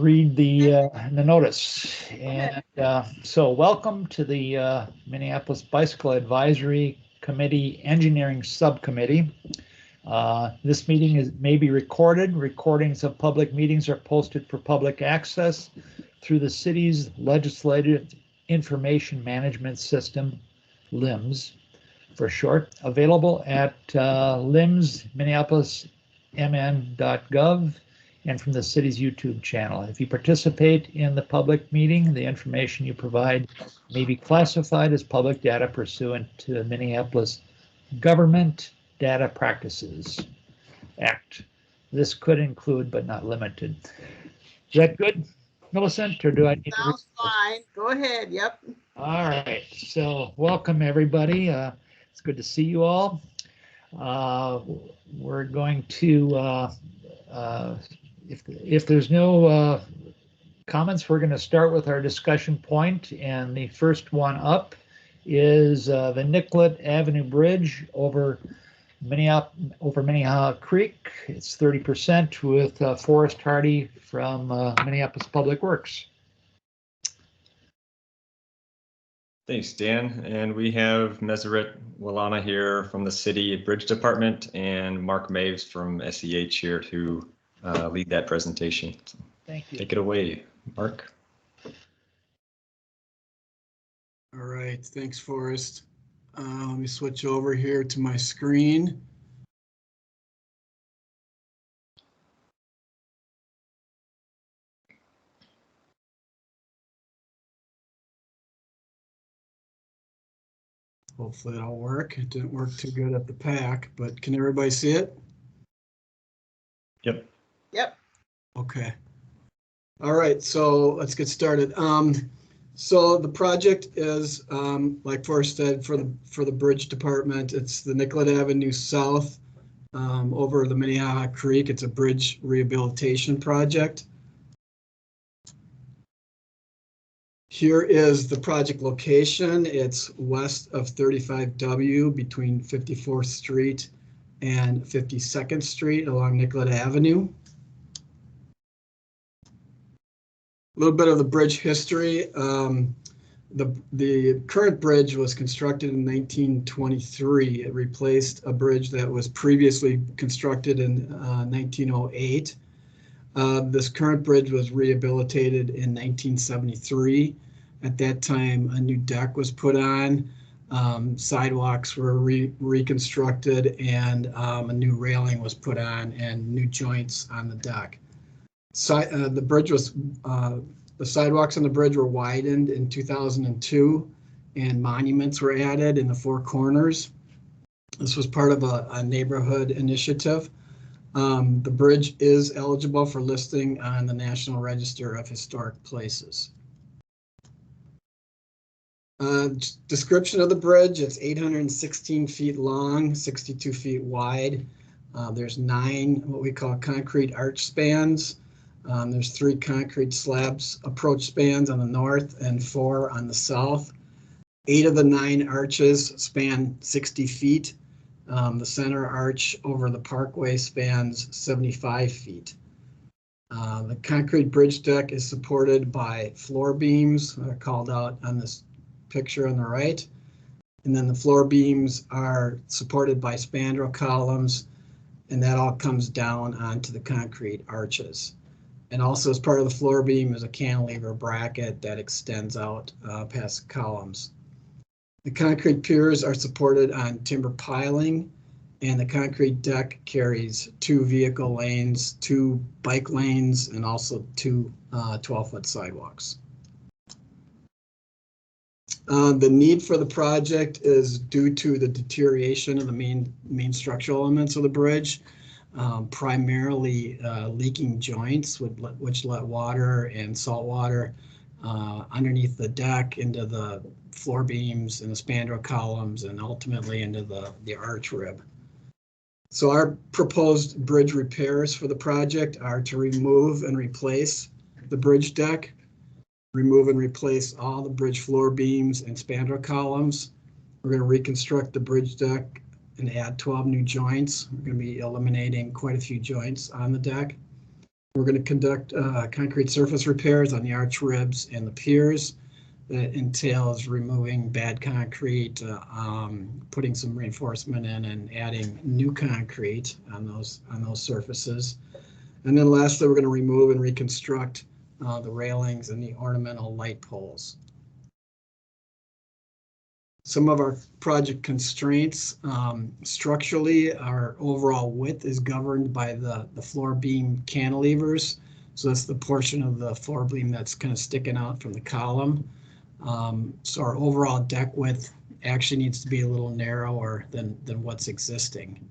read the notice. And so welcome to the Minneapolis Bicycle Advisory Committee Engineering Subcommittee. This meeting may be recorded. Recordings of public meetings are posted for public access through the city's Legislative Information Management System, LIMS for short, available at limsminneapolismn.gov and from the city's YouTube channel. If you participate in the public meeting, the information you provide may be classified as public data pursuant to the Minneapolis Government Data Practices Act. This could include, but not limited. Is that good, Millicent, or do I need to? Sounds fine. Go ahead. Yep. All right. So welcome, everybody. It's good to see you all. We're going to, if there's no comments, we're going to start with our discussion point, and the first one up is the Nicollet Avenue Bridge over Minnehaha Creek. It's 30% with Forrest Hardy from Minneapolis Public Works. Thanks, Dan. And we have Meseret Walana here from the City Bridge Department and Mark Maves from SEH here to lead that presentation. So thank you. Take it away, Mark. All right, thanks, Forrest. Let me switch over here to my screen. Hopefully it'll work. It didn't work too good at the pack, but can everybody see it? Yep. Yep. Okay. All right, so let's get started. So the project is, like Forrest said, for the bridge department. It's the Nicollet Avenue South over the Minnehaha Creek. It's a bridge rehabilitation project. Here is the project location. It's west of 35W between 54th Street and 52nd Street along Nicollet Avenue. A little bit of the bridge history. The current bridge was constructed in 1923. It replaced a bridge that was previously constructed in 1908. This current bridge was rehabilitated in 1973. At that time, a new deck was put on, sidewalks were reconstructed, and a new railing was put on and new joints on the deck. The bridge was, the sidewalks on the bridge were widened in 2002, and monuments were added in the four corners. This was part of a neighborhood initiative. The bridge is eligible for listing on the National Register of Historic Places. Description of the bridge: it's 816 feet long, 62 feet wide. There's 9 what we call concrete arch spans. There's 3 concrete slabs approach spans on the north and 4 on the south. 8 of the 9 arches span 60 feet. The center arch over the parkway spans 75 feet. The concrete bridge deck is supported by floor beams that are called out on this picture on the right. And then the floor beams are supported by spandrel columns, and that all comes down onto the concrete arches. And also as part of the floor beam is a cantilever bracket that extends out past the columns. The concrete piers are supported on timber piling, and the concrete deck carries 2 vehicle lanes, 2 bike lanes, and also 2 12-foot sidewalks. The need for the project is due to the deterioration of the main structural elements of the bridge, primarily leaking joints which let water and salt water underneath the deck into the floor beams and the spandrel columns and ultimately into the arch rib. So our proposed bridge repairs for the project are to remove and replace the bridge deck, remove and replace all the bridge floor beams and spandrel columns. We're going to reconstruct the bridge deck and add 12 new joints. We're going to be eliminating quite a few joints on the deck. We're going to conduct concrete surface repairs on the arch ribs and the piers. That entails removing bad concrete, putting some reinforcement in, and adding new concrete on those surfaces. And then lastly, we're going to remove and reconstruct the railings and the ornamental light poles. Some of our project constraints, structurally, our overall width is governed by the floor beam cantilevers. So that's the portion of the floor beam that's kind of sticking out from the column. So our overall deck width actually needs to be a little narrower than what's existing.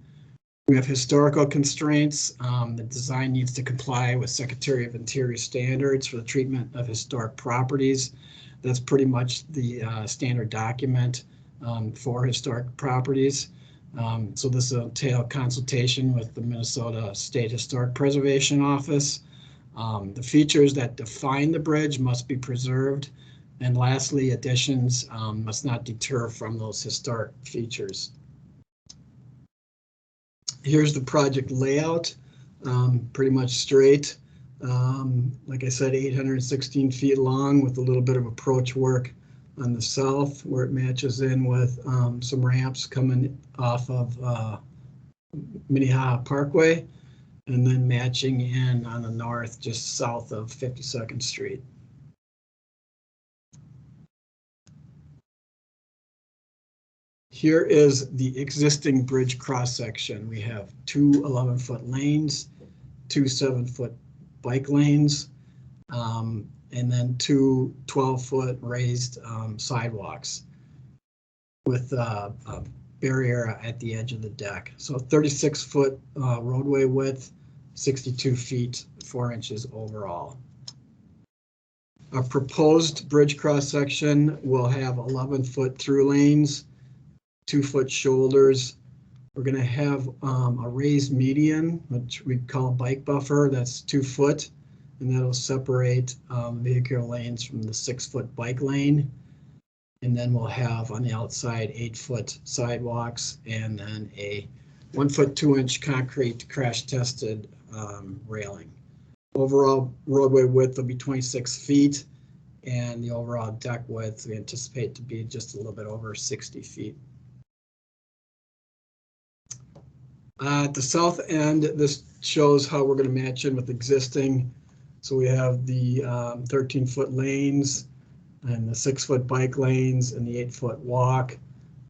We have historical constraints. The design needs to comply with Secretary of Interior standards for the treatment of historic properties. That's pretty much the standard document for historic properties. So this will entail consultation with the Minnesota State Historic Preservation Office. The features that define the bridge must be preserved. And lastly, additions must not deter from those historic features. Here's the project layout, pretty much straight. Like I said, 816 feet long with a little bit of approach work on the south where it matches in with some ramps coming off of Minnehaha Parkway, and then matching in on the north just south of 52nd Street. Here is the existing bridge cross section. We have two 11-foot lanes, two 7-foot bike lanes, and then two 12-foot raised sidewalks with a barrier at the edge of the deck. So 36-foot roadway width, 62 feet, 4 inches overall. Our proposed bridge cross section will have 11-foot through lanes, 2-foot shoulders. We're going to have a raised median, which we call a bike buffer. That's 2 foot, and that'll separate vehicular lanes from the 6-foot bike lane. And then we'll have on the outside 8-foot sidewalks, and then a 1-foot 2-inch concrete crash tested railing. Overall roadway width will be 26 feet, and the overall deck width we anticipate to be just a little bit over 60 feet. At the south end, this shows how we're going to match in with existing. So we have the 13-foot lanes and the 6-foot bike lanes and the 8-foot walk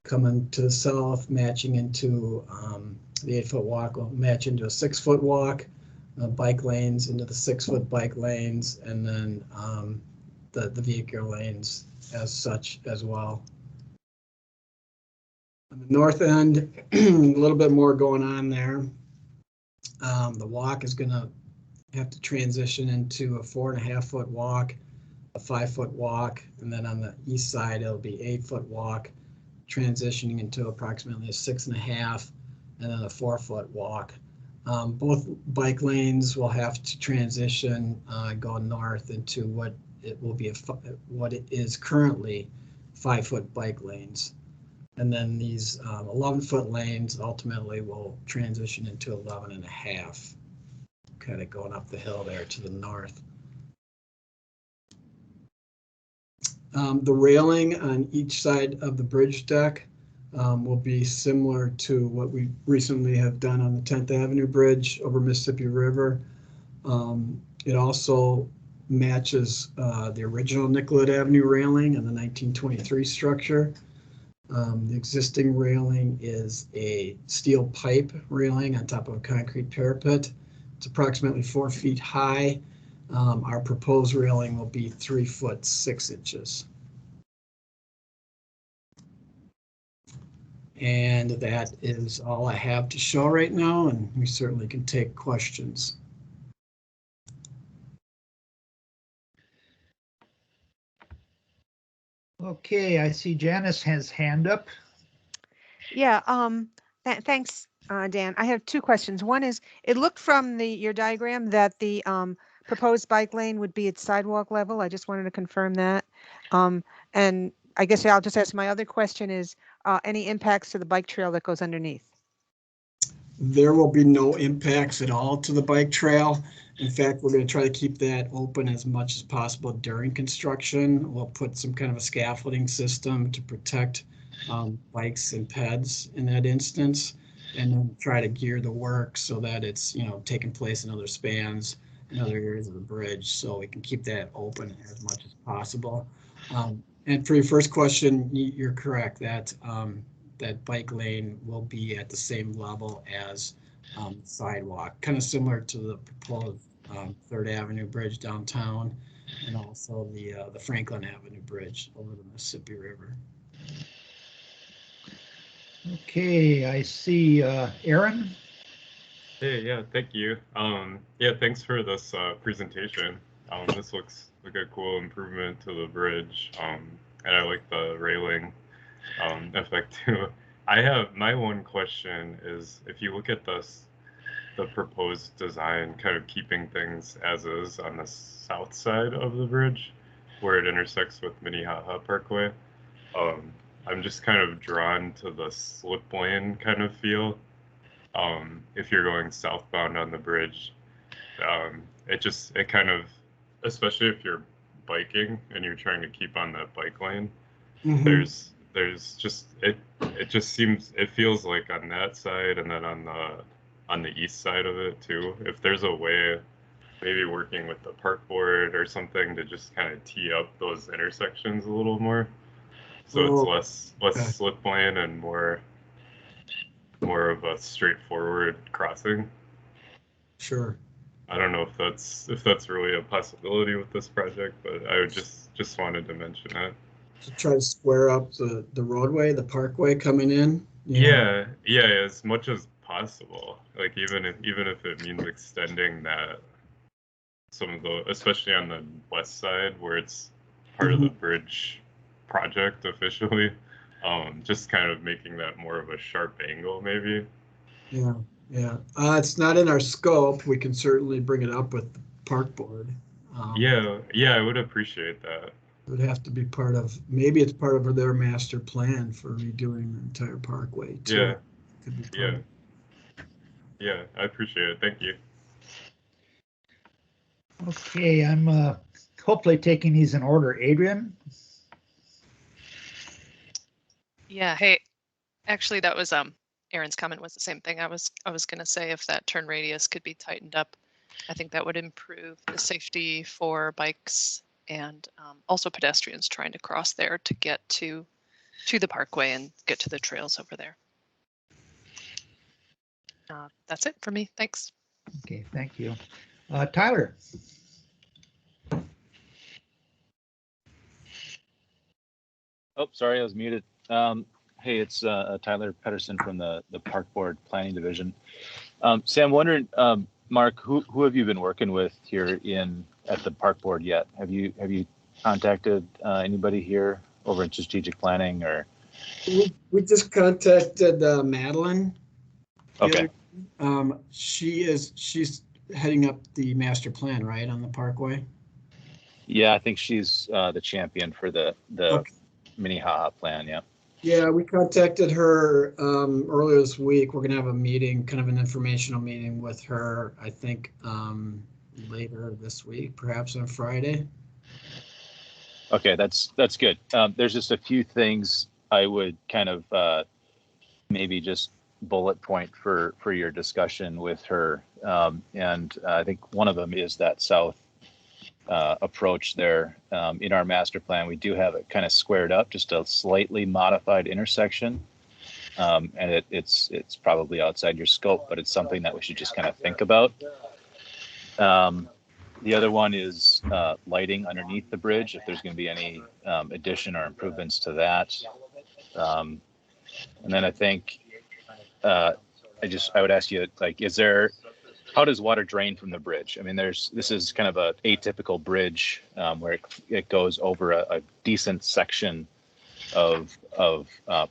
coming to the south, matching into the 8-foot walk will match into a 6-foot walk, bike lanes into the 6-foot bike lanes, and then the vehicular lanes as such as well. On the north end, a little bit more going on there. The walk is going to have to transition into a 4.5-foot walk, a 5-foot walk, and then on the east side it'll be 8-foot walk, transitioning into approximately a 6.5, and then a 4-foot walk. Both bike lanes will have to transition go north into what it will be what it is currently 5-foot bike lanes. And then these 11-foot lanes ultimately will transition into 11.5, kind of going up the hill there to the north. The railing on each side of the bridge deck will be similar to what we recently have done on the 10th Avenue Bridge over Mississippi River. It also matches the original Nicollet Avenue railing and the 1923 structure. The existing railing is a steel pipe railing on top of a concrete parapet. It's approximately 4 feet high. Our proposed railing will be 3 foot 6 inches. And that is all I have to show right now, and we certainly can take questions. Okay, I see Janice has hand up. Yeah, thanks, Dan. I have 2 questions. One is, it looked from your diagram that the proposed bike lane would be at sidewalk level. I just wanted to confirm that. And I guess I'll just ask, my other question is, any impacts to the bike trail that goes underneath? There will be no impacts at all to the bike trail. In fact, we're going to try to keep that open as much as possible during construction. We'll put some kind of a scaffolding system to protect bikes and peds in that instance, and then try to gear the work so that it's, you know, taking place in other spans in other areas of the bridge, so we can keep that open as much as possible. And for your first question, you're correct that that bike lane will be at the same level as sidewalk, kind of similar to the proposed 3rd Avenue Bridge downtown, and also the Franklin Avenue Bridge over the Mississippi River. Okay, I see Aaron. Hey, yeah, thank you. Yeah, thanks for this presentation. This looks like a cool improvement to the bridge, and I like the railing effect too. My one question is, if you look at the proposed design, kind of keeping things as is on the south side of the bridge, where it intersects with Minnehaha Parkway, I'm just kind of drawn to the slip lane kind of feel. If you're going southbound on the bridge, it kind of, especially if you're biking and you're trying to keep on that bike lane, there's just, it just seems, it feels like on that side and then on the east side of it too, if there's a way, maybe working with the park board or something to just kind of tee up those intersections a little more, so it's less slip lane and more of a straightforward crossing. Sure. I don't know if that's really a possibility with this project, but I would just wanted to mention that. To try to square up the roadway, the parkway coming in. Yeah, as much as possible. Like even if it means extending that, some of the, especially on the west side where it's part of the bridge project officially, just kind of making that more of a sharp angle maybe. Yeah. It's not in our scope. We can certainly bring it up with the park board. Yeah, I would appreciate that. It would have to be part of, maybe it's part of their master plan for redoing the entire parkway too. Yeah. Could be part of it. Yeah, I appreciate it. Thank you. Okay, I'm hopefully taking these in order. Adrian? Yeah, hey, actually that was Aaron's comment was the same thing. I was going to say if that turn radius could be tightened up, I think that would improve the safety for bikes and also pedestrians trying to cross there to get to the parkway and get to the trails over there. That's it for me. Thanks. Okay, thank you. Tyler? Oh, sorry, I was muted. Hey, it's Tyler Pedersen from the Park Board Planning Division. Sam, wondering, Mark, who have you been working with here at the Park Board yet? Have you contacted anybody here over in strategic planning or? We just contacted Madeline. Okay. She's heading up the master plan, right, on the parkway? Yeah, I think she's the champion for the Okay. Minnehaha plan. Yeah. Yeah, we contacted her earlier this week. We're going to have a meeting, kind of an informational meeting with her, I think later this week, perhaps on Friday. Okay, that's good. There's just a few things I would kind of maybe just bullet point for your discussion with her. And I think one of them is that south approach there. In our master plan, we do have it kind of squared up, just a slightly modified intersection. And it's probably outside your scope, but it's something that we should just kind of think about. The other one is lighting underneath the bridge, if there's going to be any addition or improvements to that. And then I think I would ask you, like, how does water drain from the bridge? I mean, this is kind of a atypical bridge where it goes over a decent section of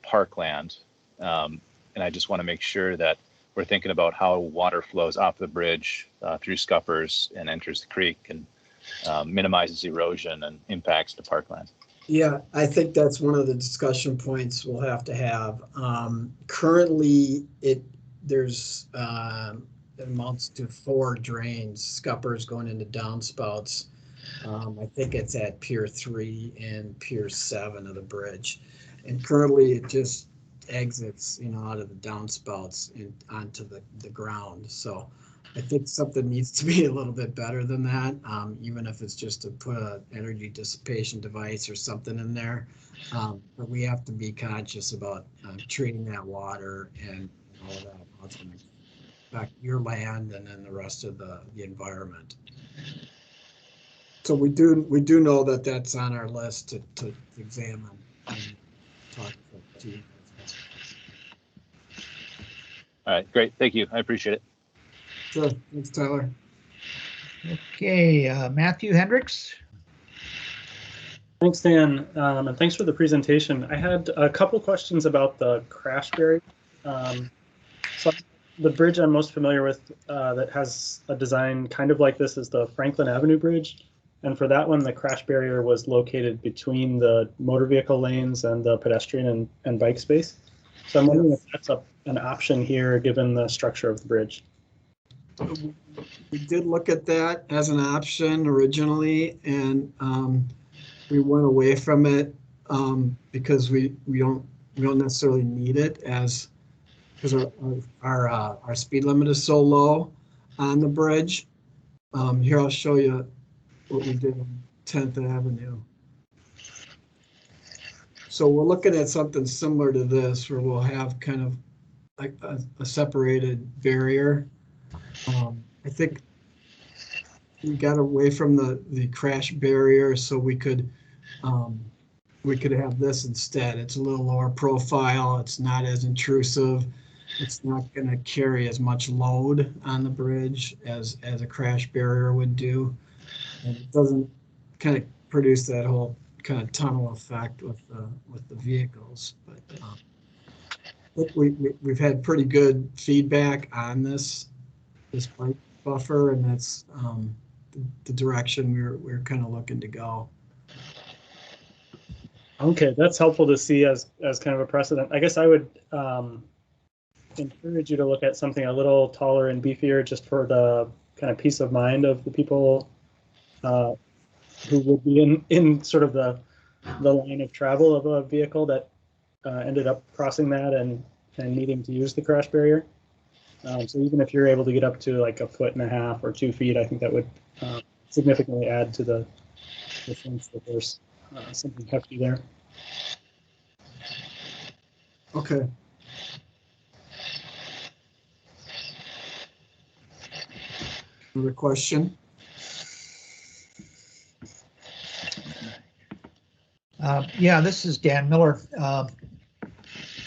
parkland. And I just want to make sure that we're thinking about how water flows off the bridge through scuppers and enters the creek and minimizes erosion and impacts the parkland. Yeah, I think that's one of the discussion points we'll have to have. Currently, there's it amounts to 4 drains, scuppers going into downspouts. I think it's at Pier 3 and Pier 7 of the bridge. And currently it just exits, out of the downspouts and onto the ground. So I think something needs to be a little bit better than that, even if it's just to put an energy dissipation device or something in there. But we have to be conscious about treating that water and all of that. How it's going to affect your land and then the rest of the environment. So we do know that that's on our list to examine and talk to you guys. All right, great. Thank you. I appreciate it. Sure. Thanks, Tyler. Okay, Matthew Hendricks. Thanks, Dan, and thanks for the presentation. I had a couple questions about the crash barrier. So the bridge I'm most familiar with that has a design kind of like this is the Franklin Avenue Bridge. And for that one, the crash barrier was located between the motor vehicle lanes and the pedestrian and bike space. So I'm wondering if that's an option here, given the structure of the bridge. We did look at that as an option originally, and we went away from it because we don't necessarily need it because our speed limit is so low on the bridge. Here, I'll show you what we did on 10th Avenue. So we're looking at something similar to this, where we'll have kind of like a separated barrier. I think we got away from the crash barrier so we could have this instead. It's a little lower profile. It's not as intrusive. It's not going to carry as much load on the bridge as a crash barrier would do. And it doesn't kind of produce that whole kind of tunnel effect with the vehicles. But we've had pretty good feedback on this bike buffer, and that's the direction we're kind of looking to go. Okay, that's helpful to see as kind of a precedent. I guess I would encourage you to look at something a little taller and beefier, just for the kind of peace of mind of the people who would be in sort of the line of travel of a vehicle that ended up crossing that and needing to use the crash barrier. So even if you're able to get up to like 1.5 feet or 2 feet, I think that would significantly add to the sense that there's something hefty there. Okay. Another question? Yeah, this is Dan Miller.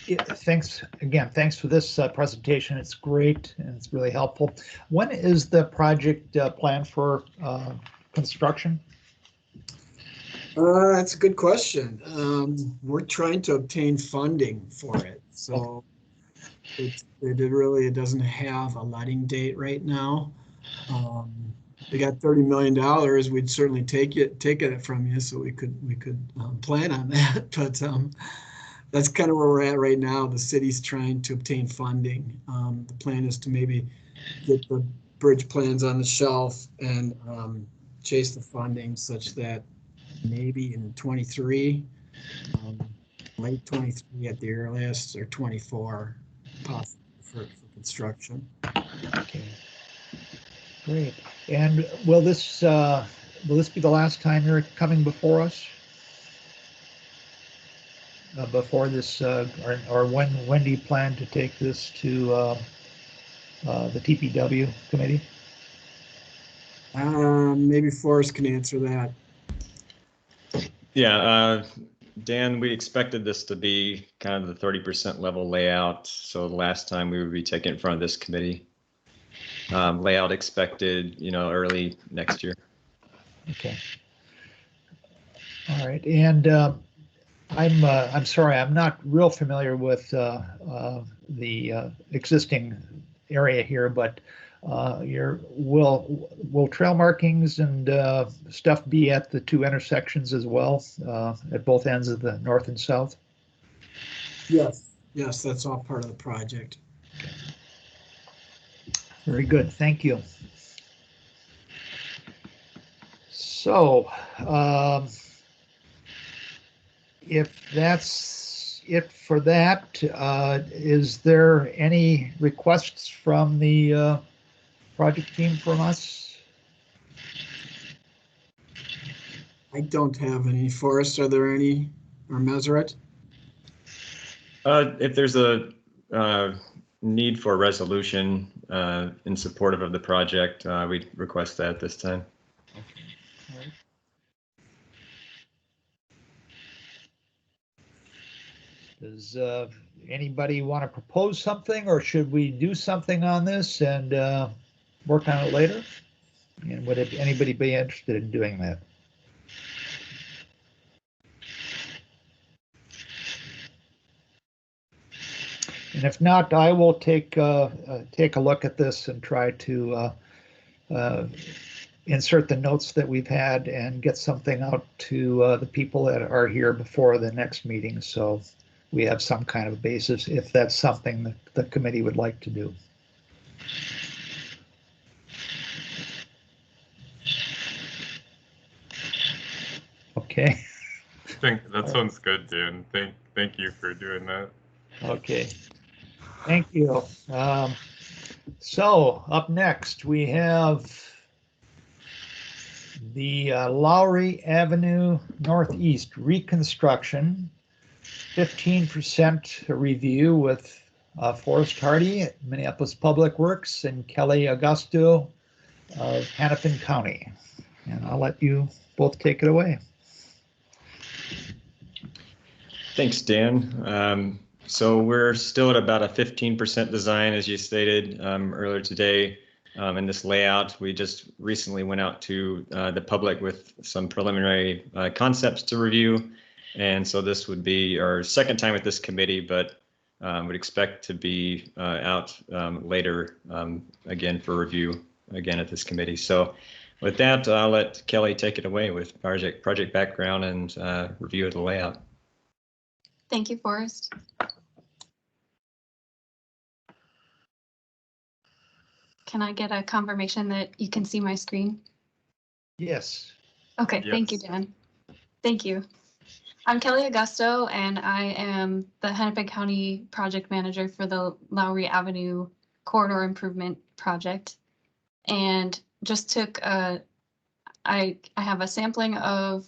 Thanks for this presentation. It's great and it's really helpful. When is the project planned for construction? That's a good question. We're trying to obtain funding for it, so it doesn't have a letting date right now. We got $30 million. We'd certainly take it from you, so we could plan on that. But that's kind of where we're at right now. The city's trying to obtain funding. The plan is to maybe get the bridge plans on the shelf and chase the funding, such that maybe in 23, late 23 at the earliest, or 24 possible for construction. Okay. Great. And will this be the last time you're coming before us? Before this, or when do you plan to take this to the TPW committee? Maybe Forrest can answer that. Yeah, Dan, we expected this to be kind of the 30% level layout. So the last time we would be taking it in front of this committee. Layout expected, early next year. Okay. All right. And I'm sorry, I'm not real familiar with the existing area here, but will trail markings and stuff be at the two intersections as well, at both ends of the north and south? Yes, that's all part of the project. Very good, thank you. So, if that's it for that, is there any requests from the project team from us? I don't have any. Forrest, are there any? Or Meseret? If there's a need for a resolution in support of the project, we'd request that this time. All right. Does anybody want to propose something, or should we do something on this and work on it later? And would anybody be interested in doing that? And if not, I will take a look at this and try to insert the notes that we've had and get something out to the people that are here before the next meeting, so we have some kind of basis if that's something that the committee would like to do. Okay. I think that sounds good, Dan. Thank you for doing that. Okay. Thank you. So up next we have the Lowry Avenue Northeast Reconstruction, 15% review with Forrest Hardy at Minneapolis Public Works and Kelly Augusto of Hennepin County. And I'll let you both take it away. Thanks, Dan. So we're still at about a 15% design, as you stated earlier today. In this layout, we just recently went out to the public with some preliminary concepts to review. And so this would be our second time with this committee, but would expect to be out later again for review again at this committee. So with that, I'll let Kelly take it away with project background and review of the layout. Thank you, Forrest. Can I get a confirmation that you can see my screen? Yes. Okay, Yes. Thank you, Dan. Thank you. I'm Kelly Augusto, and I am the Hennepin County Project Manager for the Lowry Avenue Corridor Improvement Project. And just took I have a sampling of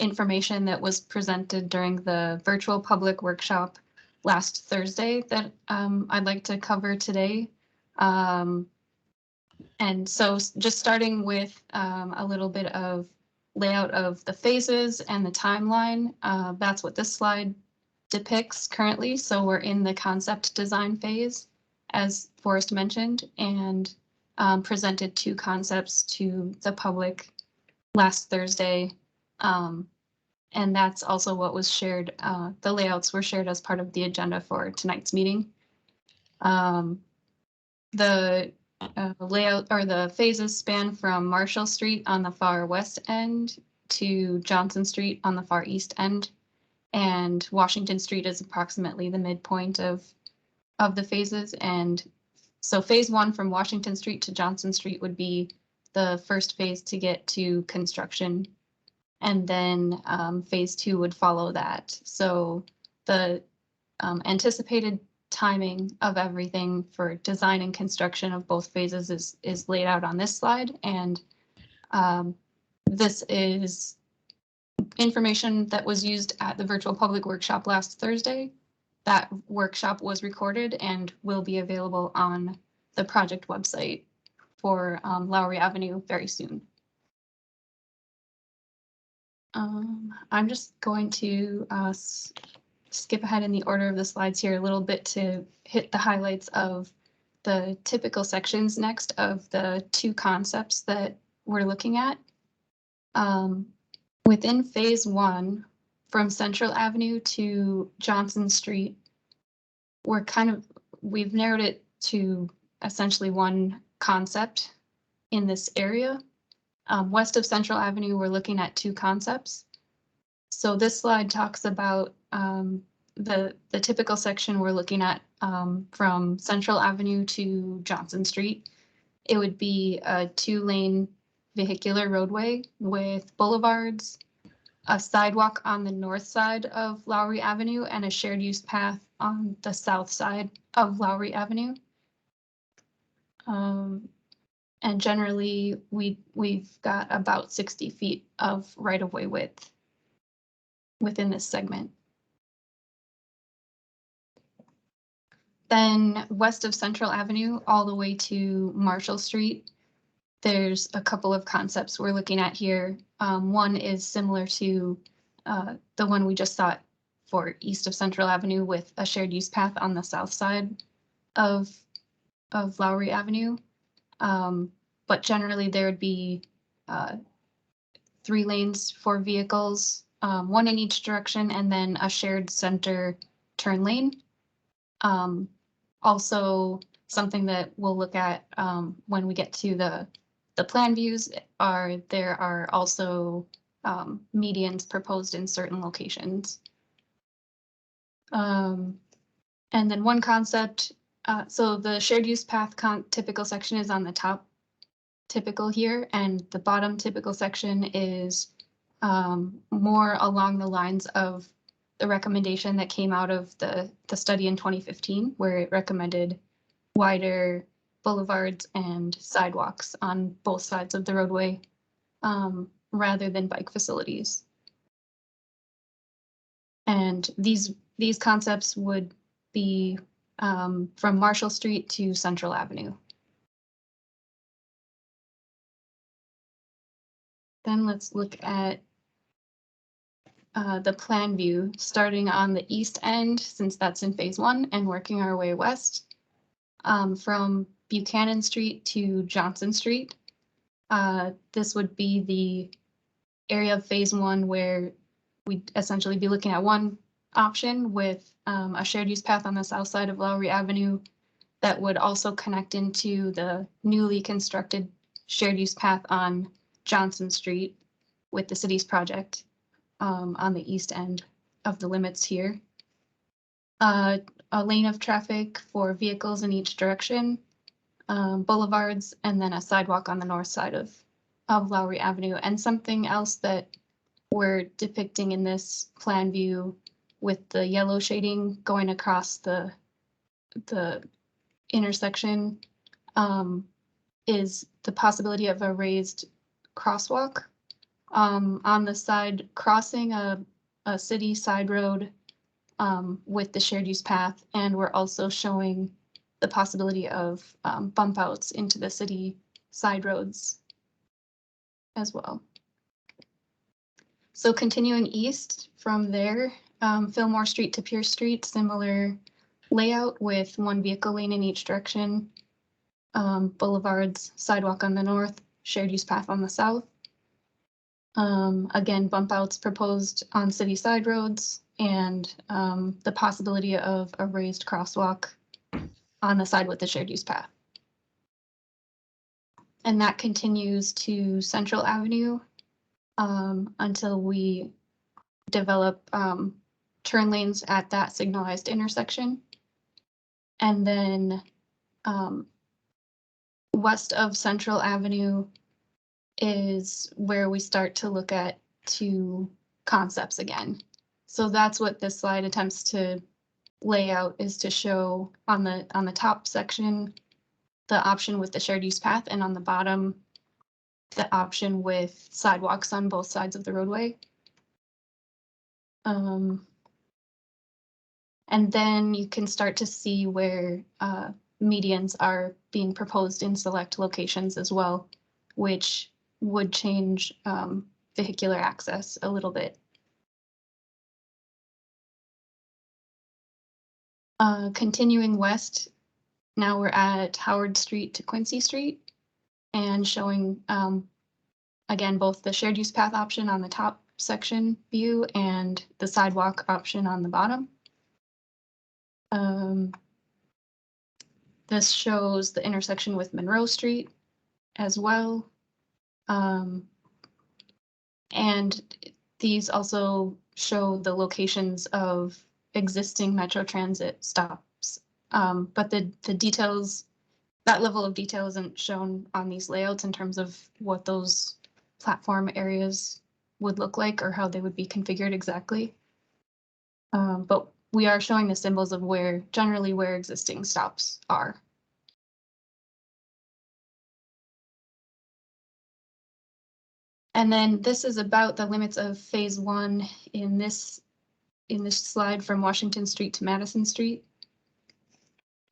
information that was presented during the virtual public workshop last Thursday that I'd like to cover today. And so just starting with a little bit of layout of the phases and the timeline, that's what this slide depicts currently. So we're in the concept design phase, as Forrest mentioned, and presented two concepts to the public last Thursday. And that's also what was shared. The layouts were shared as part of the agenda for tonight's meeting. The layout or the phases span from Marshall Street on the far west end to Johnson Street on the far east end. And Washington Street is approximately the midpoint of the phases. And so phase one from Washington Street to Johnson Street would be the first phase to get to construction. And then phase two would follow that. So the anticipated timing of everything for design and construction of both phases is laid out on this slide. And this is information that was used at the virtual public workshop last Thursday. That workshop was recorded and will be available on the project website for Lowry Avenue very soon. I'm just going to skip ahead in the order of the slides here a little bit to hit the highlights of the typical sections next of the two concepts that we're looking at. Within phase one, from Central Avenue to Johnson Street, we've narrowed it to essentially one concept in this area. West of Central Avenue, we're looking at two concepts. So this slide talks about the typical section we're looking at from Central Avenue to Johnson Street, it would be a 2-lane vehicular roadway with boulevards, a sidewalk on the north side of Lowry Avenue, and a shared use path on the south side of Lowry Avenue. And generally, we've got about 60 feet of right-of-way width within this segment. Then west of Central Avenue, all the way to Marshall Street, there's a couple of concepts we're looking at here. One is similar to the one we just saw for east of Central Avenue with a shared use path on the south side of Lowry Avenue. But generally there would be 3 lanes for vehicles, 1 in each direction, and then a shared center turn lane. Also, something that we'll look at when we get to the plan views there are also medians proposed in certain locations. And then one concept, so the shared use path typical section is on the top typical here, and the bottom typical section is more along the lines of the recommendation that came out of the study in 2015, where it recommended wider boulevards and sidewalks on both sides of the roadway rather than bike facilities. And these concepts would be from Marshall Street to Central Avenue. Then let's look at the plan view, starting on the east end, since that's in phase 1, and working our way west from Buchanan Street to Johnson Street. This would be the area of phase 1 where we'd essentially be looking at one option with a shared use path on the south side of Lowry Avenue that would also connect into the newly constructed shared use path on Johnson Street with the city's project on the east end of the limits here. A lane of traffic for vehicles in each direction, boulevards, and then a sidewalk on the north side of Lowry Avenue. And something else that we're depicting in this plan view with the yellow shading going across the intersection is the possibility of a raised crosswalk on the side crossing a city side road with the shared use path. And we're also showing the possibility of bump outs into the city side roads as well. So continuing east from there, Fillmore Street to Pierce Street, similar layout with 1 vehicle lane in each direction, boulevards, sidewalk on the north, shared use path on the south. Again, bump outs proposed on city side roads, and the possibility of a raised crosswalk on the side with the shared use path. And that continues to Central Avenue until we develop turn lanes at that signalized intersection. And then west of Central Avenue is where we start to look at 2 concepts again. So that's what this slide attempts to lay out, is to show on the top section the option with the shared use path, and on the bottom the option with sidewalks on both sides of the roadway. And then you can start to see where medians are being proposed in select locations as well, which would change vehicular access a little bit. Continuing west, now we're at Howard Street to Quincy Street, and showing again both the shared use path option on the top section view and the sidewalk option on the bottom. This shows the intersection with Monroe Street as well. And these also show the locations of existing Metro Transit stops. But the details, that level of detail isn't shown on these layouts in terms of what those platform areas would look like or how they would be configured exactly. But we are showing the symbols of generally where existing stops are. And then this is about the limits of phase 1 in this slide from Washington Street to Madison Street.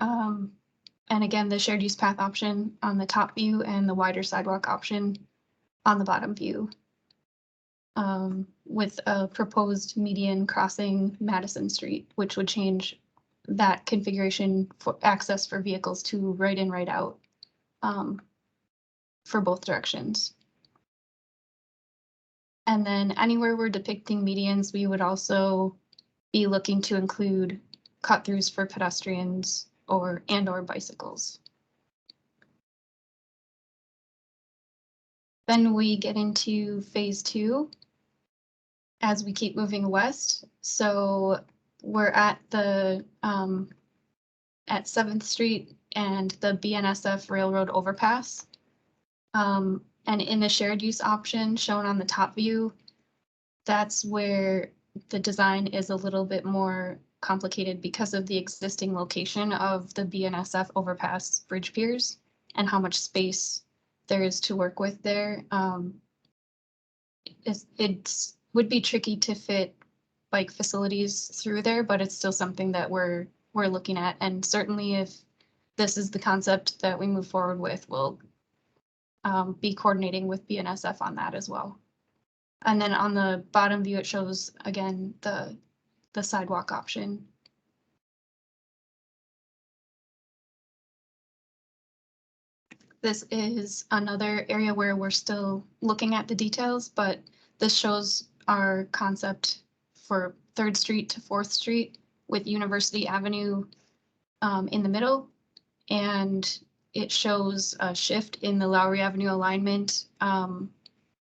And again, the shared use path option on the top view and the wider sidewalk option on the bottom view. With a proposed median crossing Madison Street, which would change that configuration for access for vehicles to right in, right out for both directions. And then anywhere we're depicting medians, we would also be looking to include cut-throughs for pedestrians or bicycles. Then we get into phase 2 as we keep moving west. So we're at the at 7th Street and the BNSF Railroad overpass. And in the shared use option shown on the top view, that's where the design is a little bit more complicated because of the existing location of the BNSF overpass bridge piers and how much space there is to work with there. It would be tricky to fit bike facilities through there, but it's still something that we're looking at. And certainly if this is the concept that we move forward with, we'll be coordinating with BNSF on that as well. And then on the bottom view, it shows, again, the sidewalk option. This is another area where we're still looking at the details, but this shows our concept for 3rd Street to 4th Street with University Avenue in the middle. And it shows a shift in the Lowry Avenue alignment,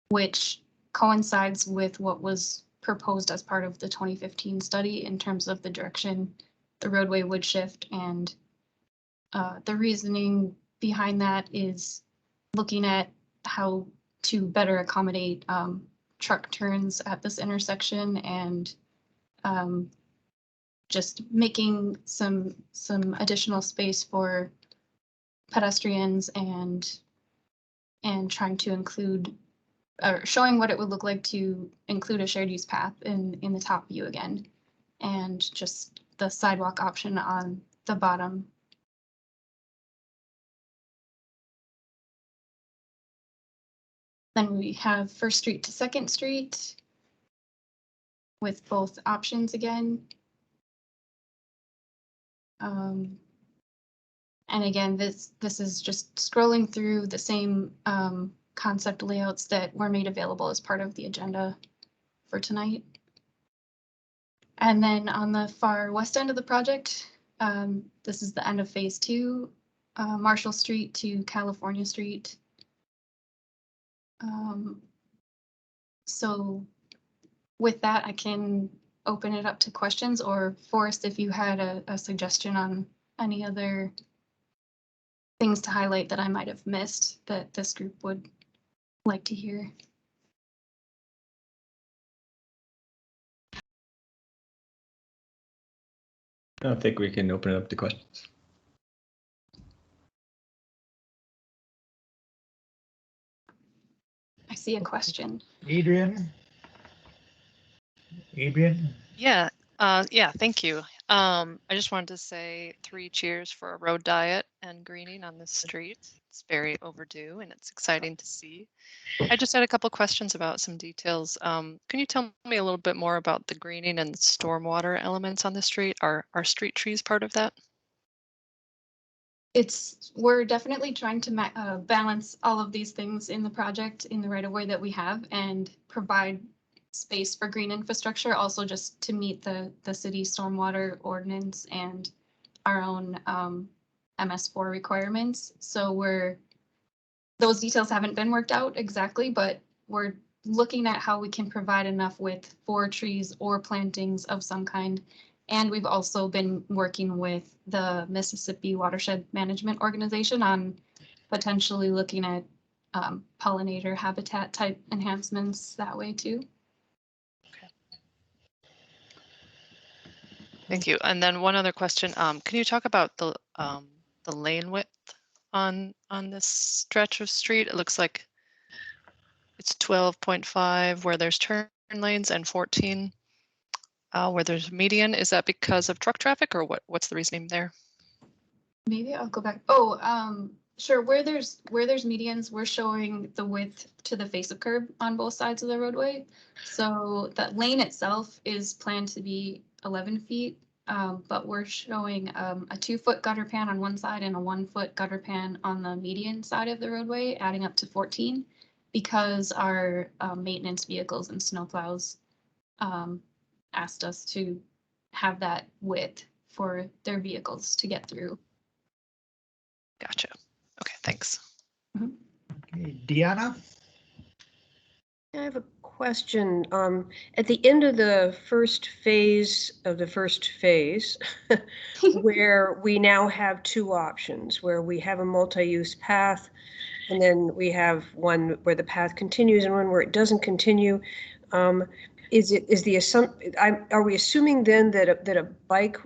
which coincides with what was proposed as part of the 2015 study in terms of the direction the roadway would shift. And the reasoning behind that is looking at how to better accommodate truck turns at this intersection and just making some additional space for pedestrians and trying to include or showing what it would look like to include a shared use path in the top view again, and just the sidewalk option on the bottom. Then we have 1st Street to 2nd Street with both options again. And again, this is just scrolling through the same concept layouts that were made available as part of the agenda for tonight. And then on the far west end of the project, this is the end of phase 2, Marshall Street to California Street. So with that, I can open it up to questions, or Forrest, if you had a suggestion on any other things to highlight that I might have missed that this group would like to hear. I think we can open it up to questions. I see a question. Adrian? Yeah, thank you. I just wanted to say 3 cheers for a road diet and greening on this street. It's very overdue and it's exciting to see. I just had a couple questions about some details. Can you tell me a little bit more about the greening and stormwater elements on the street? Are street trees part of that? We're definitely trying to balance all of these things in the project in the right of way that we have and provide space for green infrastructure, also just to meet the city stormwater ordinance and our own MS4 requirements. So those details haven't been worked out exactly, but we're looking at how we can provide enough width for trees or plantings of some kind And we've also been working with the Mississippi Watershed Management Organization on potentially looking at pollinator habitat type enhancements that way too. Thank you. And then one other question. Can you talk about the lane width on this stretch of street? It looks like it's 12.5 where there's turn lanes and 14 where there's median. Is that because of truck traffic, or what's the reasoning there? Maybe I'll go back. Oh, sure. Where there's medians, we're showing the width to the face of curb on both sides of the roadway. So that lane itself is planned to be 11 feet, but we're showing a 2-foot gutter pan on one side and a 1-foot gutter pan on the median side of the roadway, adding up to 14, because our maintenance vehicles and snowplows asked us to have that width for their vehicles to get through. Gotcha. Okay, thanks. Okay, Deanna? I have a question. At the end of the first phase, where we now have 2 options, where we have a multi-use path, and then we have one where the path continues and one where it doesn't continue. Are we assuming then that a bike,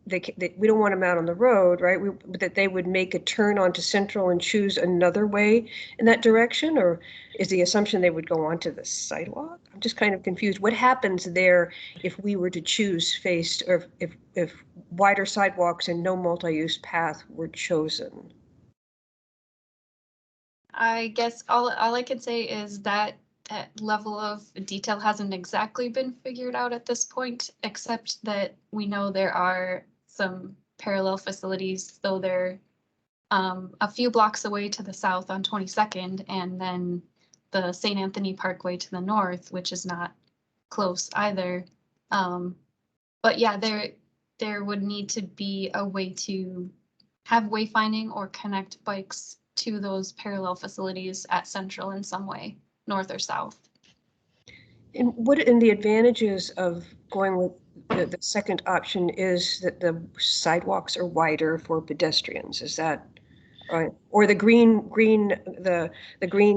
we don't want them out on the road, right? That they would make a turn onto Central and choose another way in that direction, or is the assumption they would go onto the sidewalk? I'm just kind of confused. What happens there if we were to choose or if wider sidewalks and no multi-use path were chosen? I guess all I can say is that that level of detail hasn't exactly been figured out at this point, except that we know there are some parallel facilities, though they're a few blocks away to the south on 22nd, and then the St. Anthony Parkway to the north, which is not close either. But yeah, there would need to be a way to have wayfinding or connect bikes to those parallel facilities at Central in some way, north or south. And what in the advantages of going with the second option is that the sidewalks are wider for pedestrians? Is that right? Or the green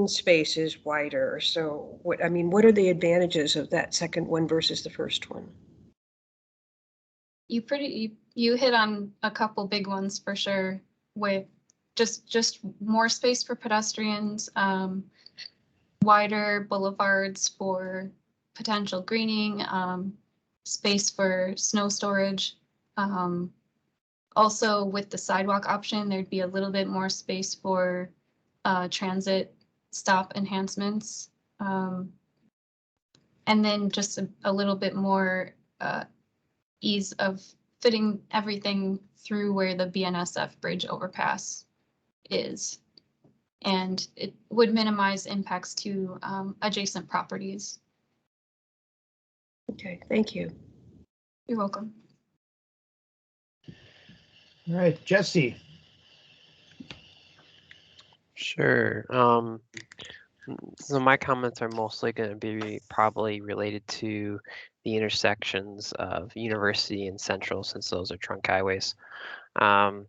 space is wider. So what are the advantages of that second one versus the first one? You hit on a couple big ones for sure, with just more space for pedestrians, wider boulevards for potential greening, space for snow storage. Also with the sidewalk option, there'd be a little bit more space for transit stop enhancements. And then just a little bit more ease of fitting everything through where the BNSF bridge overpass is. And it would minimize impacts to adjacent properties. Okay, thank you. You're welcome. All right, Jesse. Sure. So my comments are mostly going to be probably related to the intersections of University and Central, since those are trunk highways. Can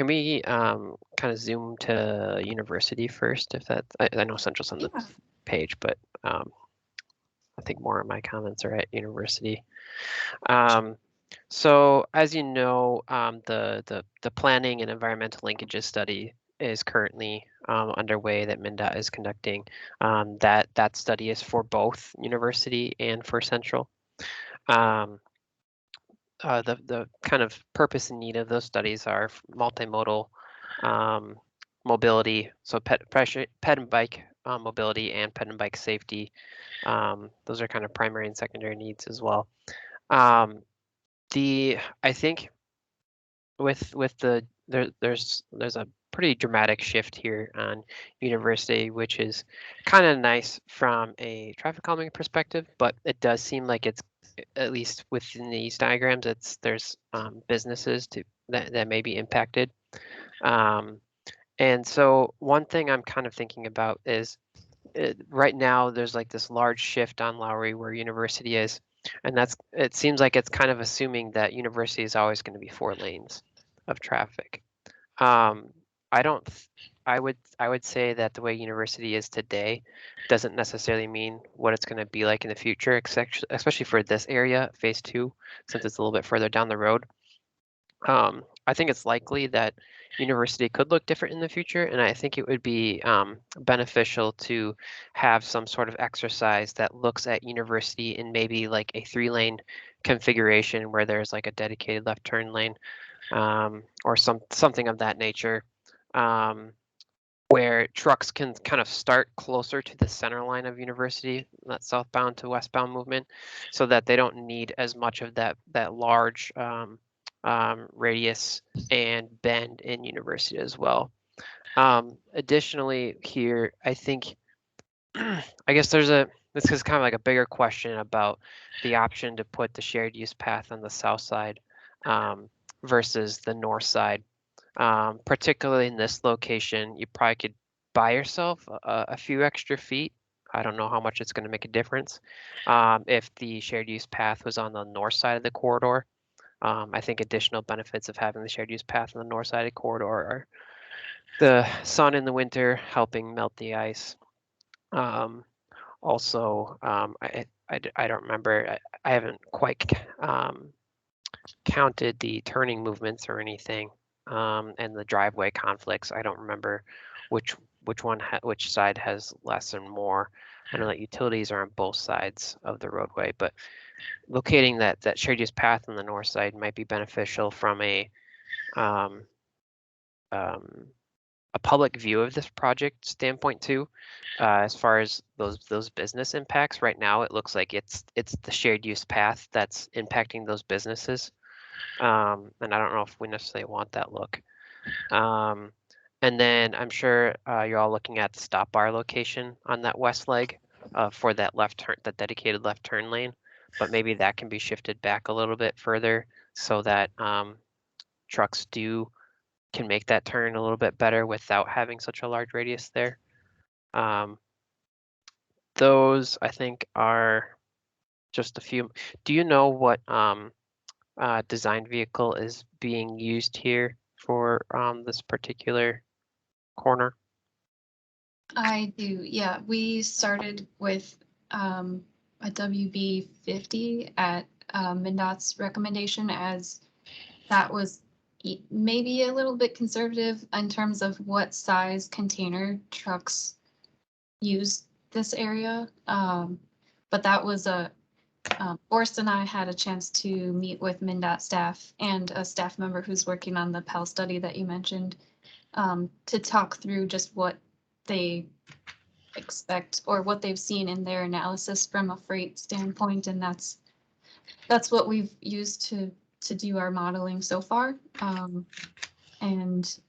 we kind of zoom to University first? If that, I know Central's on the page, but I think more of my comments are at University. So as you know, the planning and environmental linkages study is currently underway that MnDOT is conducting. That study is for both University and for Central. The kind of purpose and need of those studies are multimodal mobility, so pet and bike mobility and pet and bike safety. Those are kind of primary and secondary needs as well. I think with there's a pretty dramatic shift here on University, which is kind of nice from a traffic calming perspective, but it does seem like it's, at least within these diagrams, there's businesses that may be impacted. And so one thing I'm kind of thinking about is right now there's like this large shift on Lowry where University is, And it seems like it's kind of assuming that University is always going to be 4 lanes of traffic. I don't. I would say that the way University is today doesn't necessarily mean what it's going to be like in the future, especially for this area, Phase 2, since it's a little bit further down the road. I think it's likely that University could look different in the future, and I think it would be beneficial to have some sort of exercise that looks at University in maybe like a 3-lane configuration where there's like a dedicated left turn lane, or something of that nature, where trucks can kind of start closer to the center line of University, that southbound to westbound movement, so that they don't need as much of that large radius and bend in University as well. Additionally, here I think I guess this is kind of like a bigger question about the option to put the shared use path on the south side versus the north side. Particularly in this location, you probably could buy yourself a few extra feet. I don't know how much it's going to make a difference if the shared use path was on the north side of the corridor. I think additional benefits of having the shared use path on the north side of the corridor are the sun in the winter helping melt the ice. Also, I don't remember. I haven't quite counted the turning movements or anything. And the driveway conflicts. I don't remember which side has less and more. I know that utilities are on both sides of the roadway, but locating that shared use path on the north side might be beneficial from a public view of this project standpoint too. As far as those business impacts, right now it looks like it's the shared use path that's impacting those businesses. And I don't know if we necessarily want that look. And then I'm sure you're all looking at the stop bar location on that west leg for that that dedicated left turn lane, but maybe that can be shifted back a little bit further so that trucks can make that turn a little bit better without having such a large radius there. Those I think are just a few. Do you know what design vehicle is being used here for this particular corner? I do, yeah. We started with a WB50 at MnDOT's recommendation, as that was maybe a little bit conservative in terms of what size container trucks use this area. But that was Forrest and I had a chance to meet with MnDOT staff and a staff member who's working on the Pell study that you mentioned, to talk through just what they expect or what they've seen in their analysis from a freight standpoint, and that's what we've used to do our modeling so far. And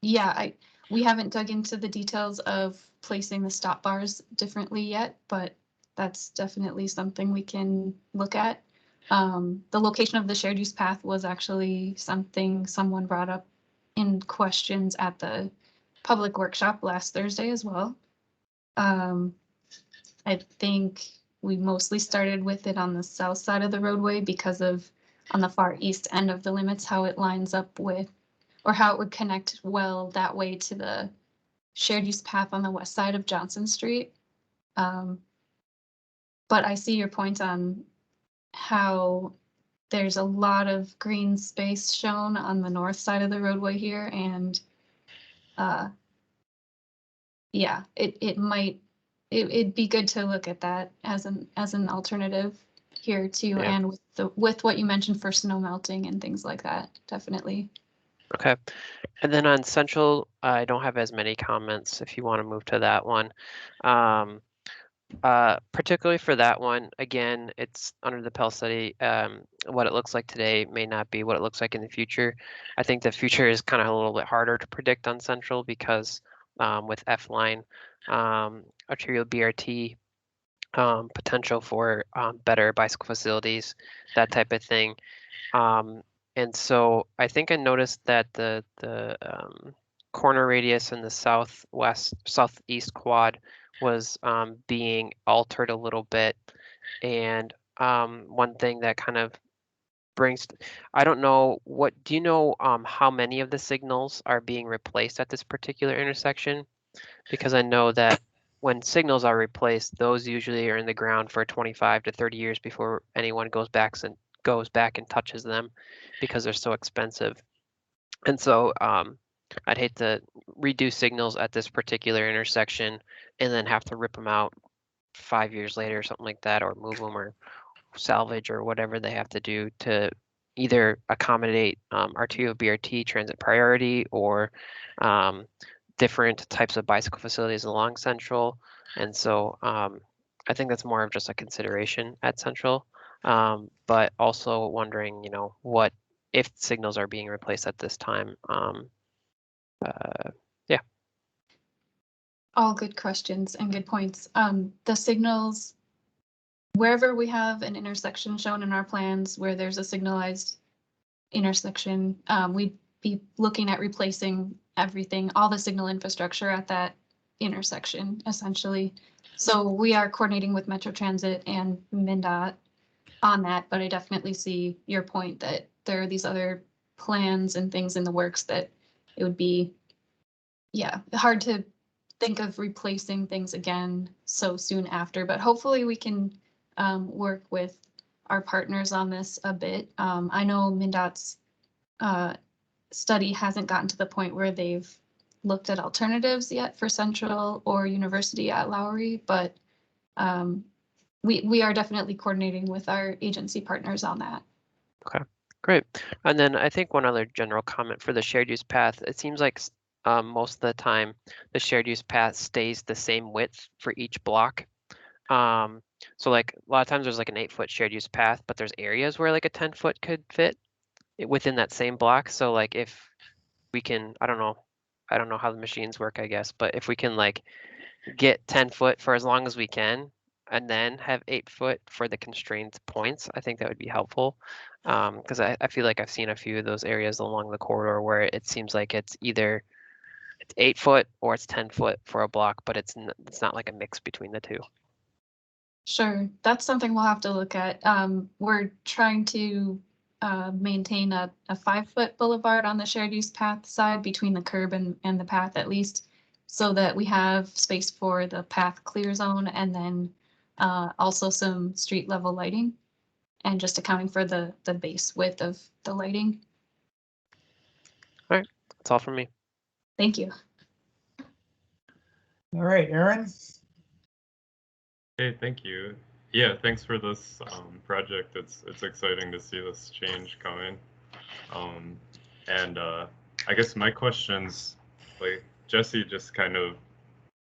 yeah, we haven't dug into the details of placing the stop bars differently yet, but that's definitely something we can look at. The location of the shared use path was actually something someone brought up in questions at the public workshop last Thursday as well. I think we mostly started with it on the south side of the roadway because of on the far east end of the limits, how it lines up with, or how it would connect well that way to the shared use path on the west side of Johnson Street. But I see your point on how there's a lot of green space shown on the north side of the roadway here, and yeah, it'd be good to look at that as an alternative here too, Yeah. and with what you mentioned for snow melting and things like that, definitely. Okay. And then on Central, I don't have as many comments if you want to move to that one. Particularly for that one, again, it's under the Pell study. What it looks like today may not be what it looks like in the future. I think the future is kind of a little bit harder to predict on Central because with F-line, arterial BRT, potential for better bicycle facilities, that type of thing. And so I think I noticed that the corner radius in the southeast quad was being altered a little bit, and one thing that kind of brings, I don't know, do you know how many of the signals are being replaced at this particular intersection? Because I know that when signals are replaced, those usually are in the ground for 25 to 30 years before anyone goes back and touches them because they're so expensive. And so I'd hate to redo signals at this particular intersection and then have to rip them out 5 years later or something like that, or move them or salvage or whatever they have to do to either accommodate RTO BRT transit priority or different types of bicycle facilities along Central. And so I think that's more of just a consideration at Central, but also wondering, what if signals are being replaced at this time. Yeah. All good questions and good points. The signals, wherever we have an intersection shown in our plans where there's a signalized intersection, we'd be looking at replacing everything, all the signal infrastructure at that intersection, essentially. So we are coordinating with Metro Transit and MnDOT on that, but I definitely see your point that there are these other plans and things in the works that it would be, hard to think of replacing things again so soon after, but hopefully we can work with our partners on this a bit. I know MnDOT's study hasn't gotten to the point where they've looked at alternatives yet for Central or University at Lowry, but we are definitely coordinating with our agency partners on that. Okay, great. And then I think one other general comment for the shared use path, it seems like most of the time the shared use path stays the same width for each block. So like a lot of times there's like an 8-foot shared use path, but there's areas where like a 10-foot could fit within that same block. So like if we can, I don't know how the machines work, I guess, but if we can like get 10 foot for as long as we can and then have 8 foot for the constrained points, I think that would be helpful. Because I feel like I've seen a few of those areas along the corridor where it seems like it's either 8 foot or it's 10 foot for a block, but it's not like a mix between the two. Sure, that's something we'll have to look at. We're trying to maintain a 5-foot boulevard on the shared use path side between the curb and the path at least, so that we have space for the path clear zone and then also some street level lighting and just accounting for the base width of the lighting. All right, that's all from me. Thank you. All right, Aaron. Hey, thank you. Yeah, thanks for this project. It's exciting to see this change coming. And I guess my questions, like Jesse just kind of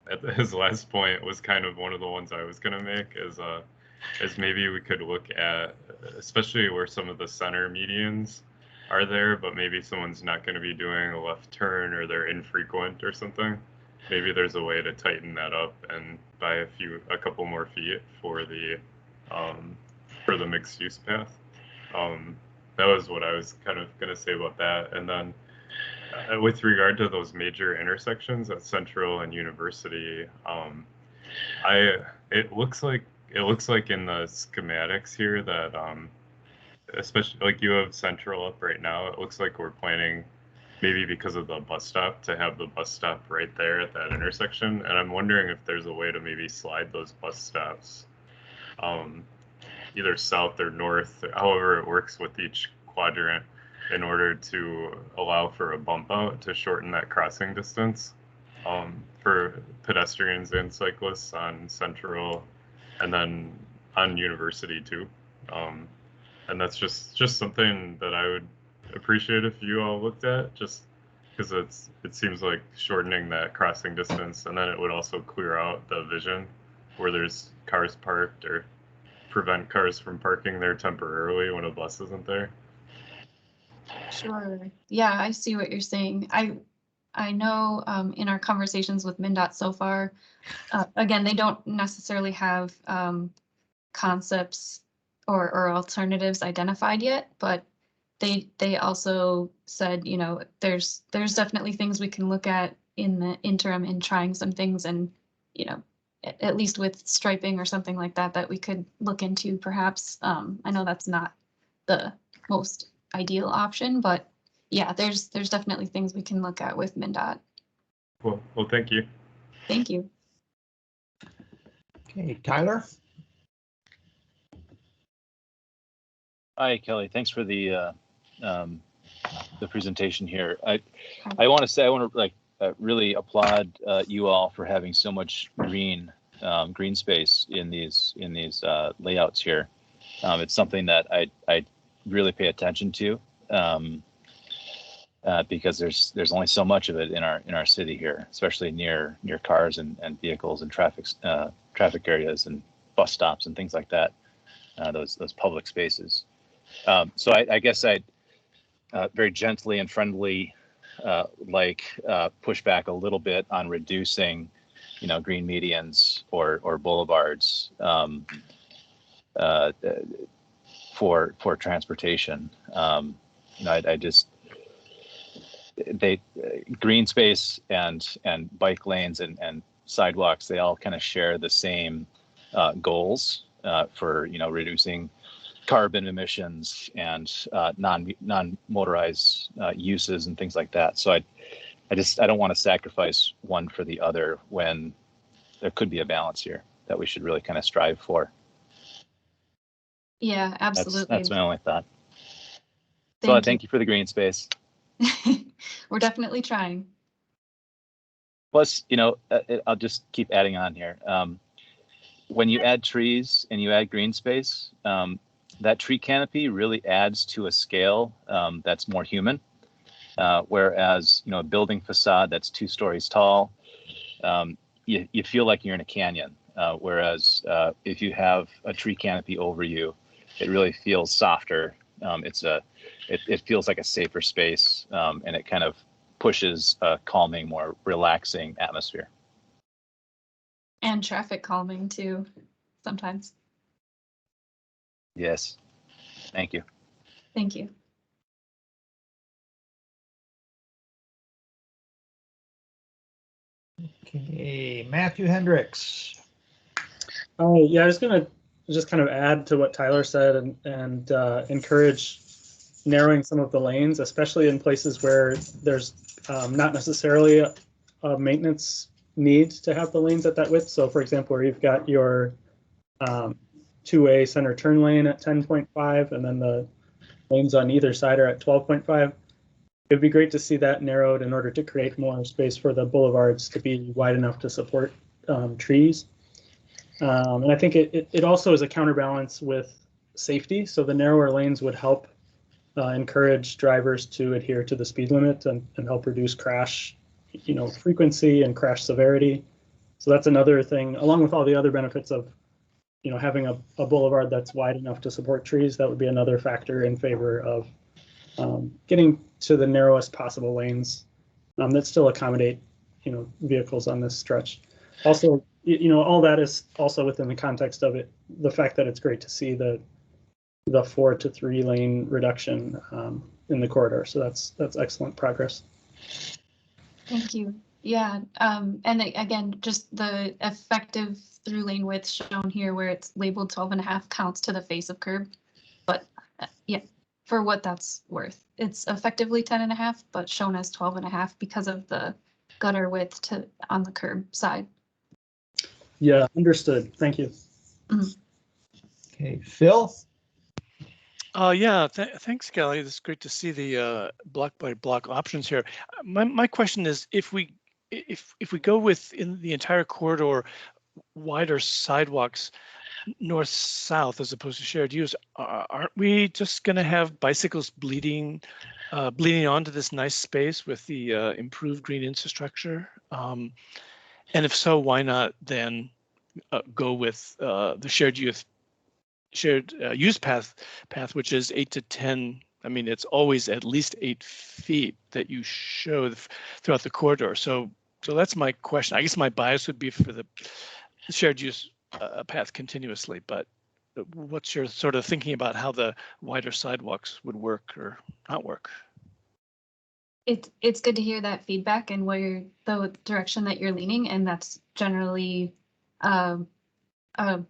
at his last point was kind of one of the ones I was gonna make is maybe we could look at, especially where some of the center medians are there, but maybe someone's not gonna be doing a left turn or they're infrequent or something. Maybe there's a way to tighten that up and buy a couple more feet for the mixed use path. That was what I was kind of gonna say about that. And then with regard to those major intersections at Central and University, it looks like in the schematics here that especially like you have Central up right now, it looks like we're planning, maybe because of the bus stop, to have the bus stop right there at that intersection. And I'm wondering if there's a way to maybe slide those bus stops either south or north, however it works with each quadrant, in order to allow for a bump out to shorten that crossing distance for pedestrians and cyclists on Central and then on University too. And that's just something that I would appreciate if you all looked at, just because it seems like shortening that crossing distance, and then it would also clear out the vision where there's cars parked or prevent cars from parking there temporarily when a bus isn't there. Sure. Yeah, I see what you're saying. I know in our conversations with MnDOT so far, again, they don't necessarily have concepts or alternatives identified yet, but they also said, there's definitely things we can look at in the interim in trying some things, and at least with striping or something like that, that we could look into perhaps. I know that's not the most ideal option, but yeah, there's definitely things we can look at with MnDOT. Cool. Well, thank you. Thank you. Okay, Tyler? Hi, Kelly. Thanks for the presentation here. I want to say I want to really applaud you all for having so much green space in these layouts here. It's something that I really pay attention to because there's only so much of it in our city here, especially near cars and vehicles and traffic areas and bus stops and things like that. Those public spaces. So I guess I'd very gently and friendly push back a little bit on reducing, green medians or boulevards for transportation. I just green space and bike lanes and sidewalks, they all kind of share the same goals for reducing carbon emissions and non-motorized uses and things like that. So I don't want to sacrifice one for the other when there could be a balance here that we should really kind of strive for. Yeah, absolutely. That's my only thought. So thank you for the green space. We're definitely trying. Plus, I'll just keep adding on here. When you add trees and you add green space, that tree canopy really adds to a scale that's more human. Whereas, a building facade that's 2 stories tall, you feel like you're in a canyon. Whereas if you have a tree canopy over you, it really feels softer. It feels like a safer space, and it kind of pushes a calming, more relaxing atmosphere. And traffic calming too, sometimes. Yes. Thank you. Thank you. Okay, Matthew Hendricks. Yeah, I was gonna just kind of add to what Tyler said and encourage narrowing some of the lanes, especially in places where there's not necessarily a maintenance need to have the lanes at that width. So for example, where you've got your 2-way center turn lane at 10.5 and then the lanes on either side are at 12.5. It'd be great to see that narrowed in order to create more space for the boulevards to be wide enough to support trees. And I think it also is a counterbalance with safety. So the narrower lanes would help encourage drivers to adhere to the speed limit and help reduce crash, frequency and crash severity. So that's another thing, along with all the other benefits of, having a boulevard that's wide enough to support trees. That would be another factor in favor of getting to the narrowest possible lanes that still accommodate, vehicles on this stretch. Also, all that is also within the context of it, the fact that it's great to see the 4 to 3 lane reduction in the corridor. So that's excellent progress. Thank you. Yeah, and again, just the effective through lane width shown here where it's labeled 12.5 counts to the face of curb. But yeah, for what that's worth, it's effectively 10.5, but shown as 12.5 because of the gutter width on the curb side. Yeah, understood. Thank you. Mm-hmm. Okay, Phil? Yeah, thanks, Kelly. It's great to see the block by block options here. My question is, if we go with in the entire corridor wider sidewalks north south as opposed to shared use, aren't we just going to have bicycles bleeding onto this nice space with the improved green infrastructure? And if so, why not then go with the shared use path, which is 8 to 10. I mean, it's always at least 8 feet that you show throughout the corridor. So that's my question. I guess my bias would be for the shared use path continuously, but what's your sort of thinking about how the wider sidewalks would work or not work? It's good to hear that feedback and where the direction that you're leaning, and that's generally a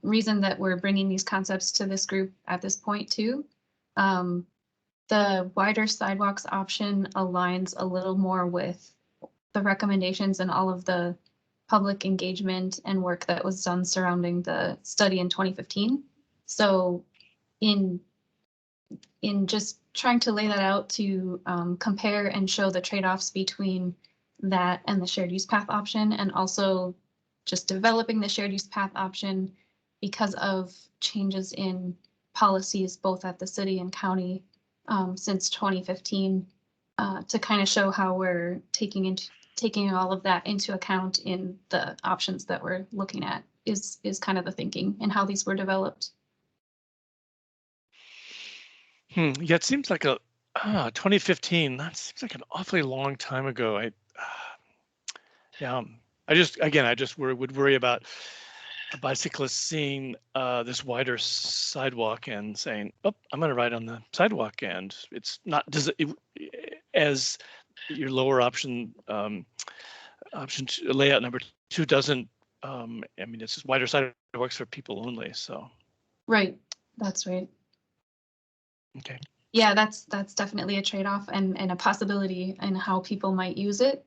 reason that we're bringing these concepts to this group at this point too. The wider sidewalks option aligns a little more with the recommendations and all of the public engagement and work that was done surrounding the study in 2015. So in just trying to lay that out to compare and show the trade-offs between that and the shared use path option, and also just developing the shared use path option because of changes in policies both at the city and county since 2015, to kind of show how we're taking all of that into account in the options that we're looking at is kind of the thinking and how these were developed. Yeah, it seems like 2015. That seems like an awfully long time ago. I just would worry about a bicyclist seeing this wider sidewalk and saying, "Oh, I'm going to ride on the sidewalk," and it's not as your lower option layout number 2 doesn't. I mean, it's just wider sidewalks for people only. So. Right. That's right. Okay. Yeah, that's definitely a trade-off and a possibility in how people might use it.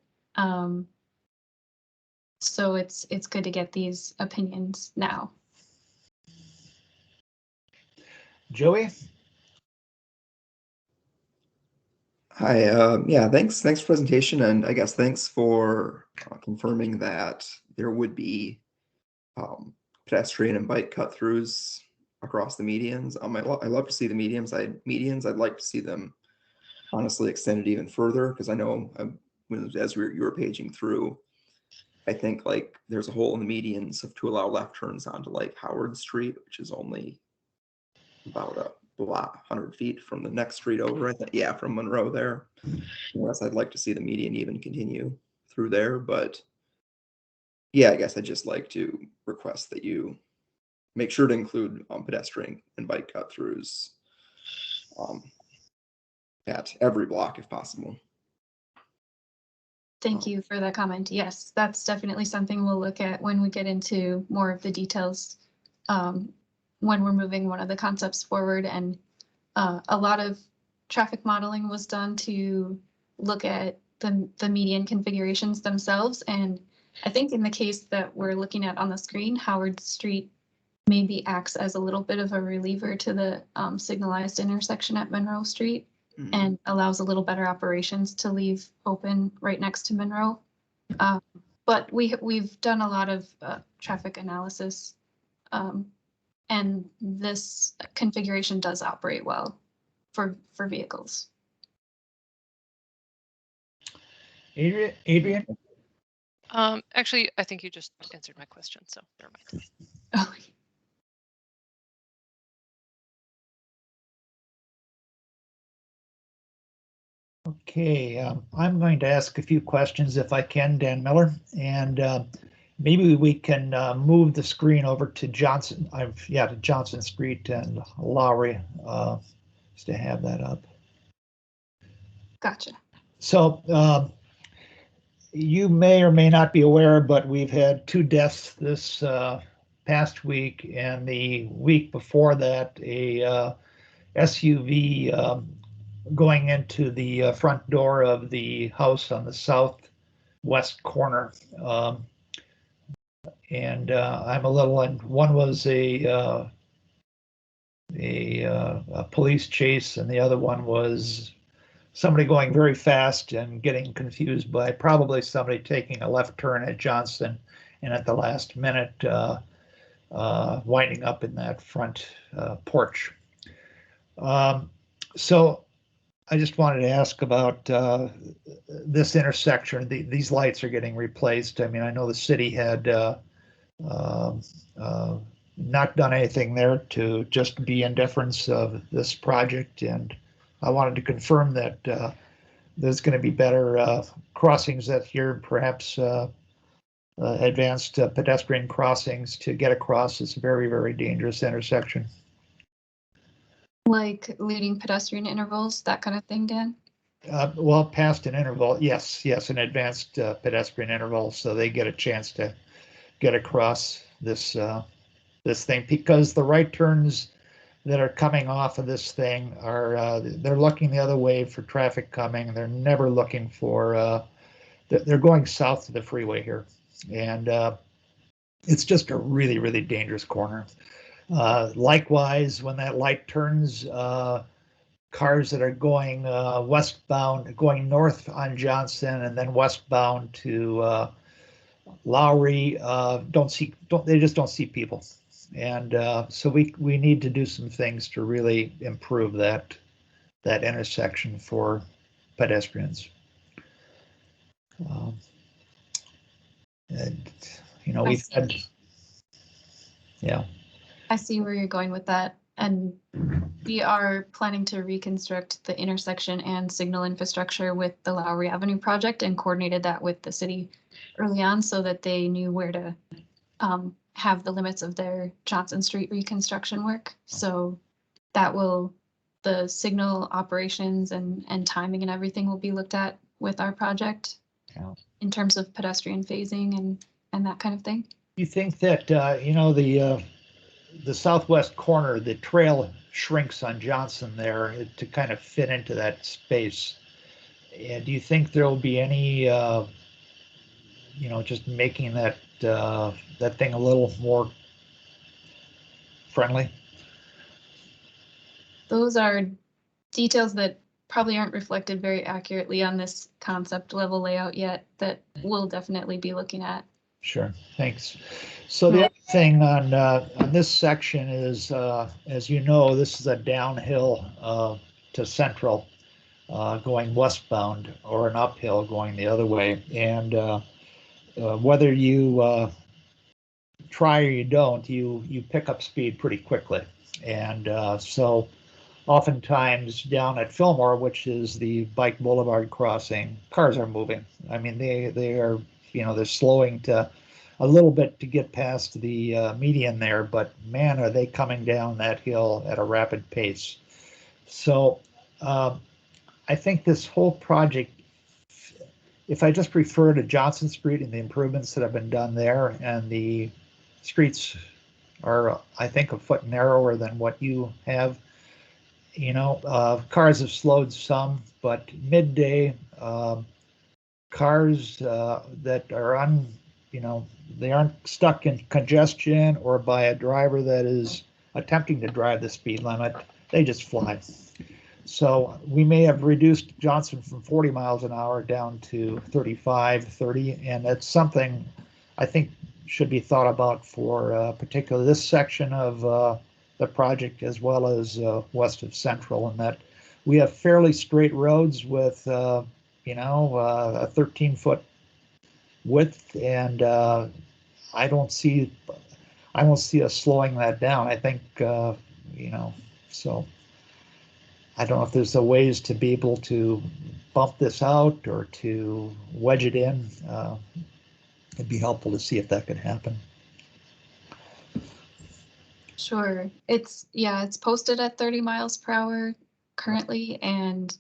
So it's good to get these opinions now. Joey? Hi, yeah, thanks for presentation, and I guess thanks for confirming that there would be pedestrian and bike cut-throughs across the medians. I love to see the medians. I'd like to see them honestly extended even further, because I know as you were paging through, I think like there's a hole in the medians to allow left turns onto like Howard Street, which is only about a block, 100 feet from the next street over. I think, yeah, from Monroe there. Yes, I'd like to see the median even continue through there, but yeah, I guess I'd just like to request that you make sure to include pedestrian and bike cut-throughs at every block if possible. Thank you for that comment. Yes, that's definitely something we'll look at when we get into more of the details when we're moving one of the concepts forward. And a lot of traffic modeling was done to look at the median configurations themselves. And I think in the case that we're looking at on the screen, Howard Street maybe acts as a little bit of a reliever to the signalized intersection at Monroe Street, and allows a little better operations to leave open right next to Monroe. But we've done a lot of traffic analysis, and this configuration does operate well for vehicles. Adrian? Actually, I think you just answered my question, so never mind. Oh. Okay, I'm going to ask a few questions if I can, Dan Miller, and maybe we can move the screen over to Johnson. To Johnson Street and Lowry, just to have that up. Gotcha. So you may or may not be aware, but we've had 2 deaths this past week, and the week before that, a SUV going into the front door of the house on the southwest corner. And I'm a little, and one was a police chase, and the other one was somebody going very fast and getting confused by probably somebody taking a left turn at Johnson, and at the last minute winding up in that front porch. So I just wanted to ask about this intersection. These lights are getting replaced. I mean, I know the city had not done anything there to just be indifference of this project, and I wanted to confirm that there's going to be better crossings that here, perhaps advanced pedestrian crossings to get across this very, very dangerous intersection. Like leading pedestrian intervals, that kind of thing, Dan? Well, past an interval, yes, an advanced pedestrian interval, so they get a chance to get across this this thing, because the right turns that are coming off of this thing are they're looking the other way for traffic coming. They're never looking for they're going south to the freeway here, and it's just a really, really dangerous corner. Likewise, when that light turns, cars that are going westbound, going north on Johnson and then westbound to Lowry, they just don't see people. And so we need to do some things to really improve that intersection for pedestrians. And we've had, yeah. I see where you're going with that. And we are planning to reconstruct the intersection and signal infrastructure with the Lowry Avenue project and coordinated that with the city early on so that they knew where to have the limits of their Johnson Street reconstruction work. So that the signal operations and timing and everything will be looked at with our project in terms of pedestrian phasing and that kind of thing. You think that, the southwest corner, the trail shrinks on Johnson there to kind of fit into that space. And do you think there will be any, just making that thing a little more friendly? Those are details that probably aren't reflected very accurately on this concept level layout yet that we'll definitely be looking at. Sure, thanks. So the other thing on this section is, as you know, this is a downhill to Central going westbound, or an uphill going the other way. And whether you try or you don't, you pick up speed pretty quickly. And so oftentimes down at Fillmore, which is the bike boulevard crossing, cars are moving. I mean, they are, they're slowing to a little bit to get past the median there, but man, are they coming down that hill at a rapid pace. So I think this whole project, if I just refer to Johnson Street and the improvements that have been done there, and the streets are, I think, a foot narrower than what you have. Cars have slowed some, but midday cars that are they aren't stuck in congestion or by a driver that is attempting to drive the speed limit, they just fly. So we may have reduced Johnson from 40 miles an hour down to 35, 30, and that's something I think should be thought about for particularly this section of the project, as well as west of Central, and that we have fairly straight roads with a 13-foot width, and I don't see us slowing that down. I think so I don't know if there's a ways to be able to bump this out or to wedge it in. It'd be helpful to see if that could happen. Sure. It's posted at 30 miles per hour currently, and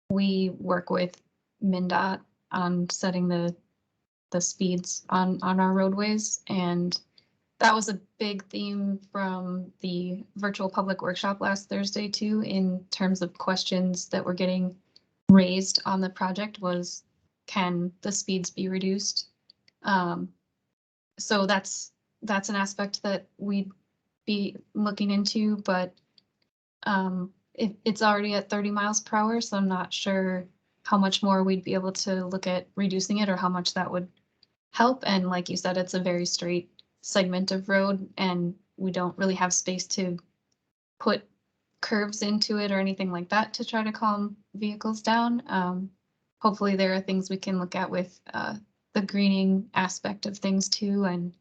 we work with MnDOT on setting the speeds on our roadways. And that was a big theme from the virtual public workshop last Thursday too, in terms of questions that were getting raised on the project was, can the speeds be reduced? So that's an aspect that we'd be looking into, but it's already at 30 miles per hour, so I'm not sure how much more we'd be able to look at reducing it or how much that would help. And like you said, it's a very straight segment of road, and we don't really have space to put curves into it or anything like that to try to calm vehicles down. Hopefully there are things we can look at with the greening aspect of things too. And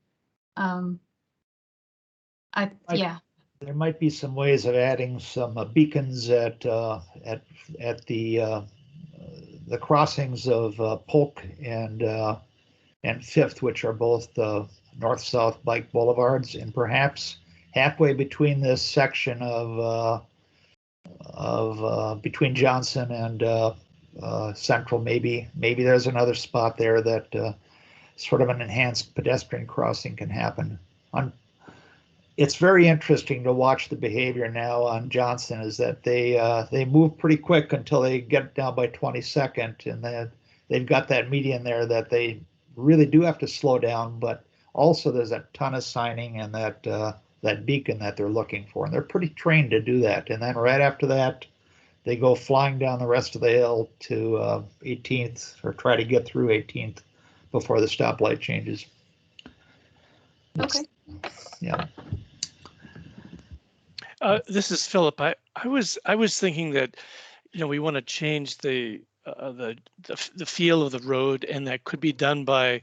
there might be some ways of adding some beacons at the crossings of Polk and Fifth, which are both north-south bike boulevards, and perhaps halfway between this section of between Johnson and Central, maybe there's another spot there that sort of an enhanced pedestrian crossing can happen. it's very interesting to watch the behavior now on Johnson. Is that they move pretty quick until they get down by 22nd, and then they've got that median there that they really do have to slow down, but also there's a ton of signing and that beacon that they're looking for, and they're pretty trained to do that. And then right after that, they go flying down the rest of the hill to 18th, or try to get through 18th before the stoplight changes. Okay. Yeah. This is Philip. I was thinking that, we want to change the feel of the road, and that could be done by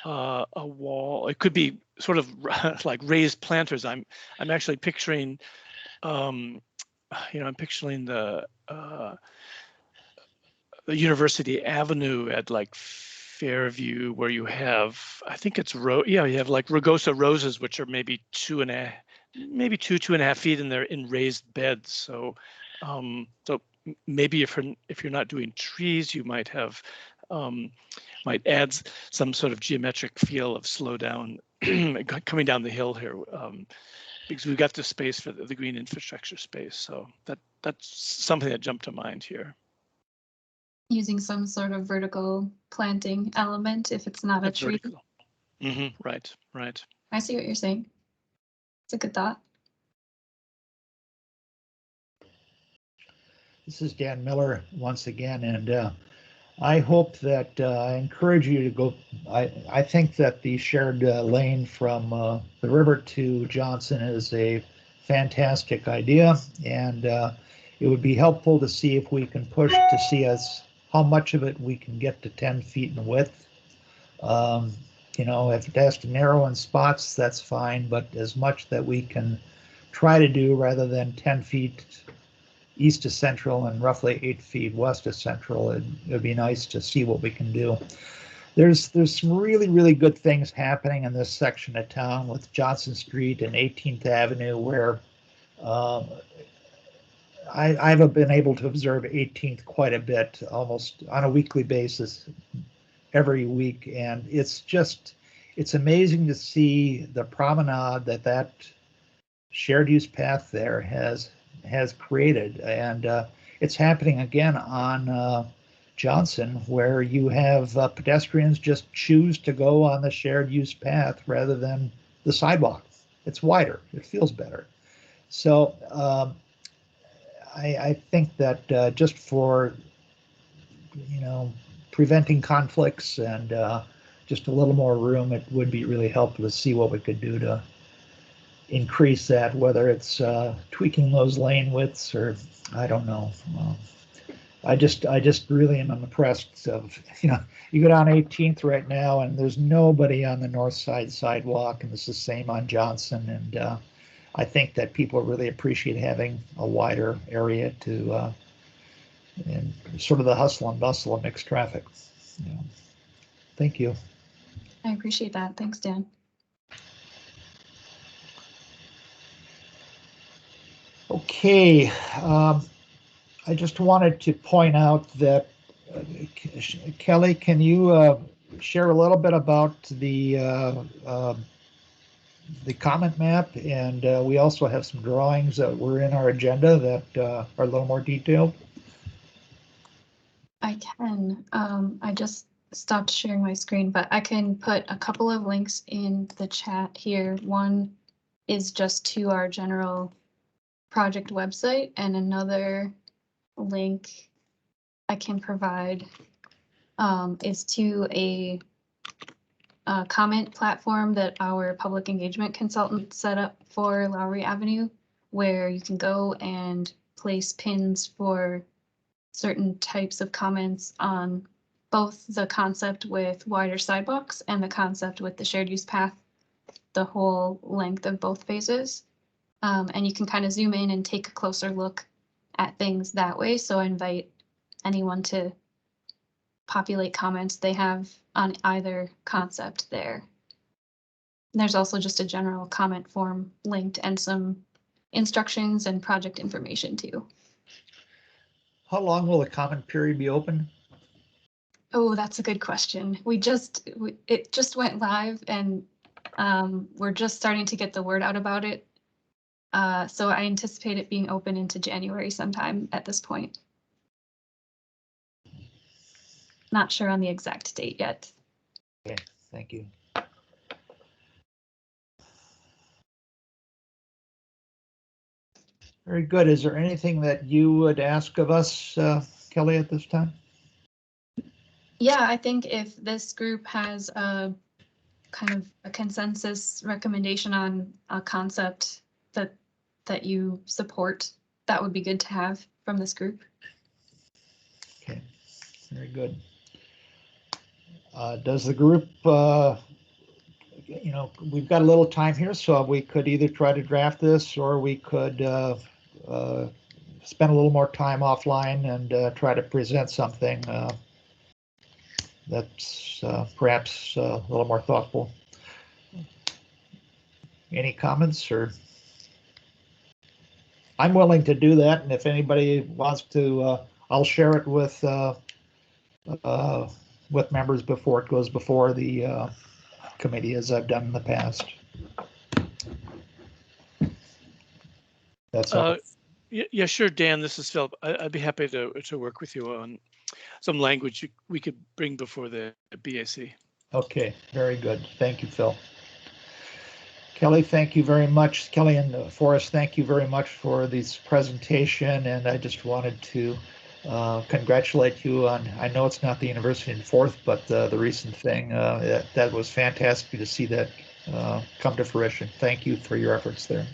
a wall. It could be sort of like raised planters. I'm actually picturing, I'm picturing the University Avenue at like Fairview, where you have, I think it's you have like rugosa roses, which are maybe 2.5 feet, and they're in raised beds. So, so maybe if you're not doing trees, you might have might add some sort of geometric feel of slow down coming down the hill here, because we've got the space for the green infrastructure space. So that's something that jumped to mind here. Using some sort of vertical planting element if it's not a tree. Right. I see what you're saying. It's a good thought. This is Dan Miller once again, and I hope that I encourage you to go. I think that the shared lane from the river to Johnson is a fantastic idea, and it would be helpful to see if we can push to see how much of it we can get to 10 feet in width. If it has to narrow in spots, that's fine, but as much that we can try to do rather than 10 feet east of Central and roughly 8 feet west of Central, it'd be nice to see what we can do. There's some really, really good things happening in this section of town with Johnson Street and 18th Avenue, where I've been able to observe 18th quite a bit, almost on a weekly basis, every week, and it's amazing to see the promenade that shared use path there has created, and it's happening again on Johnson, where you have pedestrians just choose to go on the shared use path rather than the sidewalk. It's wider, it feels better. So I think that just for preventing conflicts and just a little more room, it would be really helpful to see what we could do to increase that, whether it's tweaking those lane widths or I don't know. I just really am impressed of, you go down 18th right now and there's nobody on the north side sidewalk, and it's the same on Johnson, and I think that people really appreciate having a wider area to and sort of the hustle and bustle of mixed traffic. Thank you. I appreciate that. Thanks, Dan. Okay, I just wanted to point out that Kelly, can you share a little bit about the comment map? And we also have some drawings that were in our agenda that are a little more detailed. I can. I just stopped sharing my screen, but I can put a couple of links in the chat here. One is just to our general project website, and another link I can provide is to a comment platform that our public engagement consultant set up for Lowry Avenue, where you can go and place pins for certain types of comments on both the concept with wider sidewalks and the concept with the shared use path, the whole length of both phases. And you can kind of zoom in and take a closer look at things that way. So I invite anyone to populate comments they have on either concept there. And there's also just a general comment form linked and some instructions and project information too. How long will the comment period be open? Oh, that's a good question. It just went live, and We're just starting to get the word out about it. So I anticipate it being open into January sometime at this point. Not sure on the exact date yet. Okay, thank you. Very good. Is there anything that you would ask of us, Kelly, at this time? Yeah, I think if this group has a kind of a consensus recommendation on a concept that you support, that would be good to have from this group. Okay, very good. Does the group, you know, we've got a little time here, so we could either try to draft this or we could spend a little more time offline and try to present something that's perhaps a little more thoughtful. Any comments? Or I'm willing to do that, and if anybody wants to, I'll share it with members before it goes before the committee, as I've done in the past. That's all. Yeah, sure, Dan. This is Philip. I'd be happy to work with you on some language we could bring before the BAC. Okay, very good. Thank you, Phil. Kelly, thank you very much. Kelly and Forrest, thank you very much for this presentation. And I just wanted to congratulate you on, I know it's not the University in Fourth, but the recent thing, that was fantastic to see that come to fruition. Thank you for your efforts there.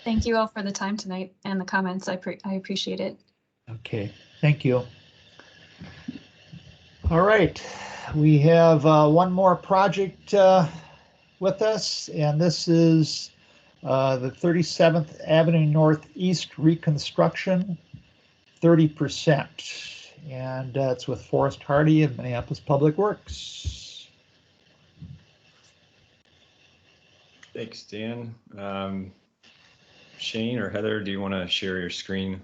Thank you all for the time tonight and the comments. I appreciate it. Okay, thank you. All right, we have one more project with us, and this is the 37th Avenue Northeast Reconstruction, 30%. And it's with Forrest Hardy of Minneapolis Public Works. Thanks, Dan. Shane or Heather, do you want to share your screen?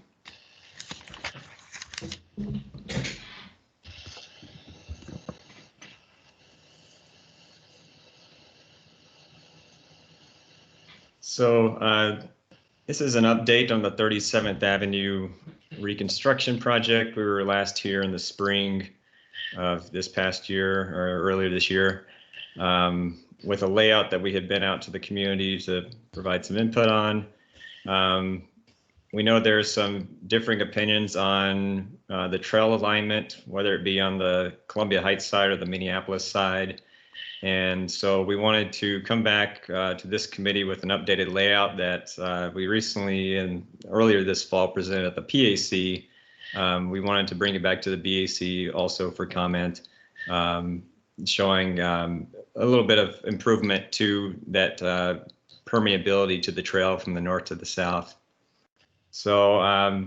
So this is an update on the 37th Avenue reconstruction project. We were last here in the spring of this past year, or earlier this year, with a layout that we had been out to the community to provide some input on. We know there's some differing opinions on the trail alignment, whether it be on the Columbia Heights side or the Minneapolis side. And so we wanted to come back to this committee with an updated layout that we recently and earlier this fall presented at the PAC. We wanted to bring it back to the BAC also for comment, showing a little bit of improvement to that permeability to the trail from the north to the south. So our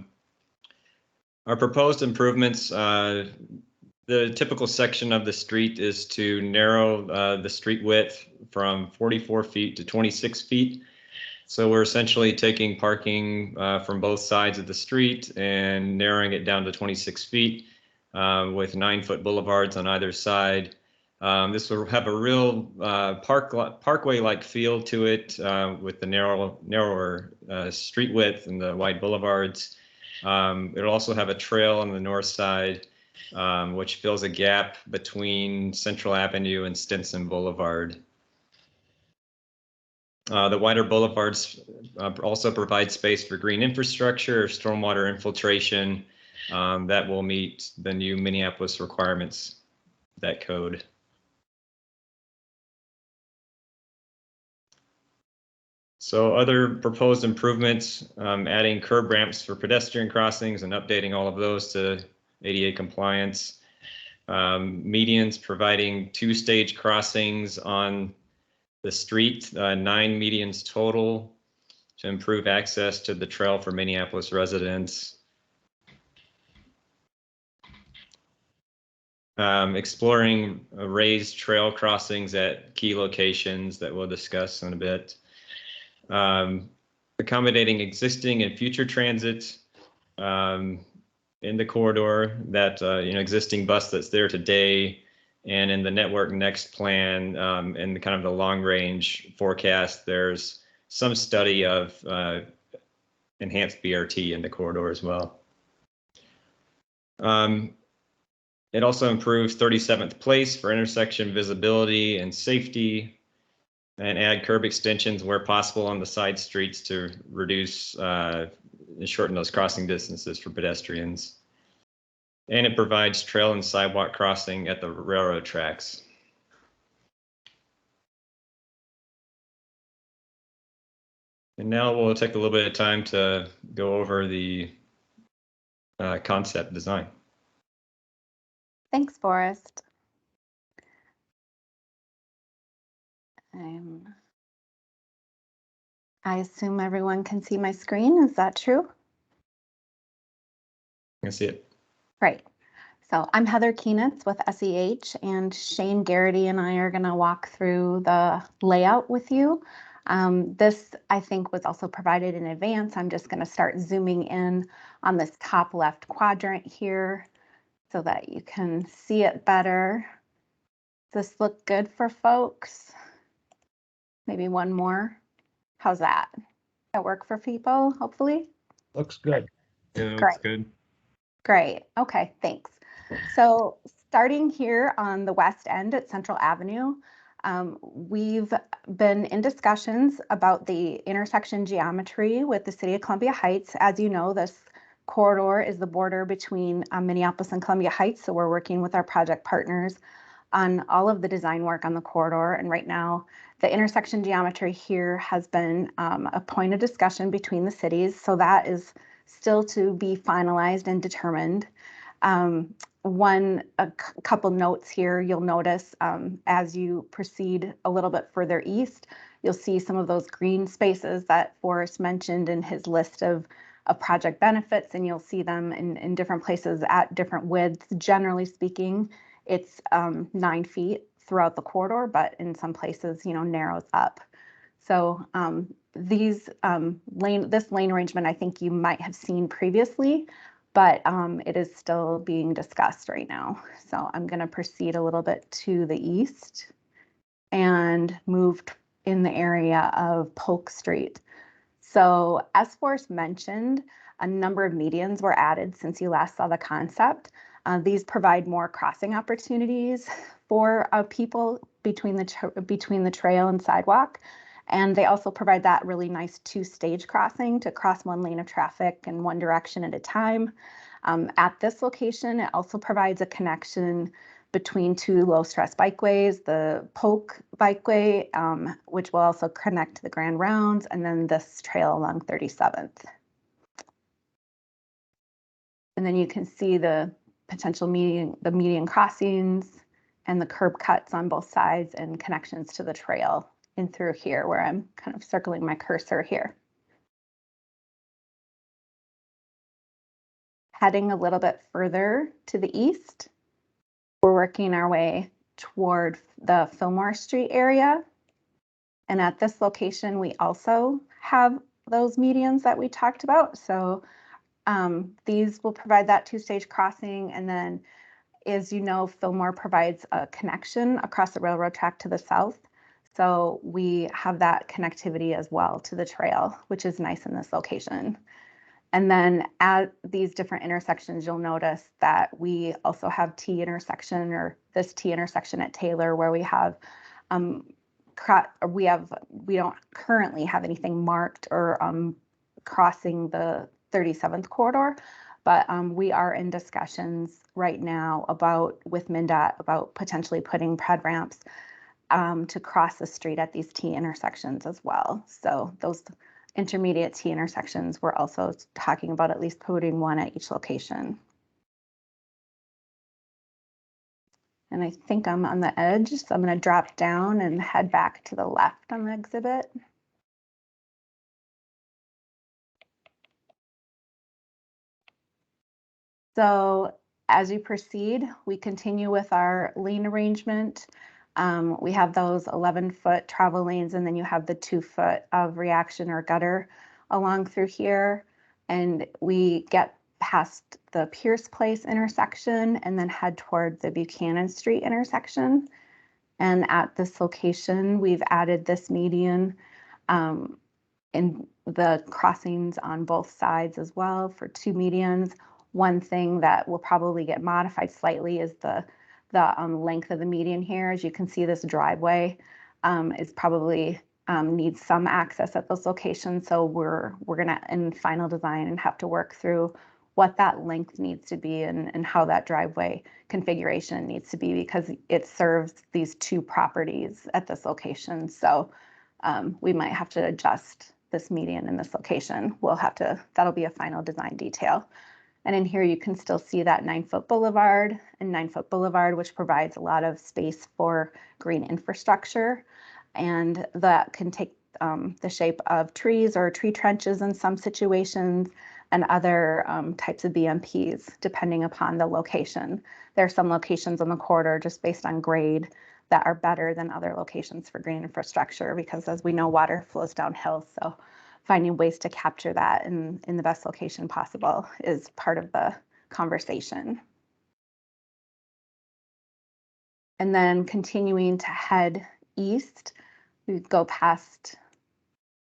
proposed improvements, the typical section of the street is to narrow the street width from 44 feet to 26 feet. So we're essentially taking parking from both sides of the street and narrowing it down to 26 feet with 9-foot boulevards on either side. This will have a real parkway-like feel to it with the narrower street width and the wide boulevards. It'll also have a trail on the north side, which fills a gap between Central Avenue and Stinson Boulevard. The wider boulevards also provide space for green infrastructure, stormwater infiltration that will meet the new Minneapolis requirements, that code. So other proposed improvements, adding curb ramps for pedestrian crossings and updating all of those to ADA compliance. Medians, providing 2-stage crossings on the street, 9 medians total to improve access to the trail for Minneapolis residents. Exploring raised trail crossings at key locations that we'll discuss in a bit. Accommodating existing and future transit in the corridor, that existing bus that's there today And in the Network Next plan, and kind of the long range forecast, there's some study of enhanced BRT in the corridor as well. It also improves 37th place for intersection visibility and safety, and add curb extensions where possible on the side streets to reduce and shorten those crossing distances for pedestrians. And it provides trail and sidewalk crossing at the railroad tracks. And now we'll take a little bit of time to go over the concept design. Thanks, Forrest. I assume everyone can see my screen. Is that true? I see it. Great. So I'm Heather Keenitz with SEH, and Shane Garrity and I are going to walk through the layout with you. This, I think, was also provided in advance. I'm just going to start zooming in on this top left quadrant here so that you can see it better. Does this look good for folks? Maybe one more. How's that? That work for people, hopefully? Looks good. Yeah, that Great. looks good. Great. Okay, thanks. So starting here on the west end at Central Avenue, we've been in discussions about the intersection geometry with the City of Columbia Heights. As you know, this corridor is the border between Minneapolis and Columbia Heights, so we're working with our project partners on all of the design work on the corridor. And right now, the intersection geometry here has been a point of discussion between the cities, so that is still to be finalized and determined. A couple notes here, you'll notice as you proceed a little bit further east, you'll see some of those green spaces that Forrest mentioned in his list of project benefits, and you'll see them in different places at different widths. Generally speaking, it's 9 feet throughout the corridor, but in some places, narrows up. So this lane arrangement, I think you might have seen previously, but it is still being discussed right now. So I'm going to proceed a little bit to the east and move in the area of Polk Street. So as Forrest mentioned, a number of medians were added since you last saw the concept. These provide more crossing opportunities for people between the trail and sidewalk. And they also provide that really nice 2-stage crossing to cross one lane of traffic in one direction at a time. At this location, it also provides a connection between 2 low-stress bikeways, the Polk Bikeway, which will also connect to the Grand Rounds, and then this trail along 37th. And then you can see the potential median crossings and the curb cuts on both sides and connections to the trail in through here where I'm kind of circling my cursor here. Heading a little bit further to the east, we're working our way toward the Fillmore Street area. And at this location, we also have those medians that we talked about. So these will provide that 2-stage crossing. And then, as you know, Fillmore provides a connection across the railroad track to the south. So we have that connectivity as well to the trail, which is nice in this location. And then at these different intersections, you'll notice that we also have T intersection, or this T intersection at Taylor, where we have we don't currently have anything marked or crossing the 37th corridor, but we are in discussions right now with MnDOT about potentially putting ped ramps to cross the street at these T intersections as well. So those intermediate T intersections, we're also talking about at least putting one at each location. And I think I'm on the edge, so I'm going to drop down and head back to the left on the exhibit. So as you proceed, we continue with our lane arrangement. We have those 11-foot travel lanes, and then you have the 2-foot of reaction or gutter along through here. And we get past the Pierce Place intersection and then head toward the Buchanan Street intersection. And at this location, we've added this median in the crossings on both sides as well for 2 medians. One thing that will probably get modified slightly is the length of the median here. As you can see, this driveway is probably needs some access at those locations. So we're gonna, in final design, and have to work through what that length needs to be and how that driveway configuration needs to be, because it serves these 2 properties at this location. So we might have to adjust this median in this location. That'll be a final design detail. And in here, you can still see that 9-foot boulevard and 9-foot boulevard, which provides a lot of space for green infrastructure. And that can take the shape of trees or tree trenches in some situations, and other types of BMPs, depending upon the location. There are some locations on the corridor, just based on grade, that are better than other locations for green infrastructure, because as we know, water flows downhill. So finding ways to capture that in the best location possible is part of the conversation. And then continuing to head east, we go past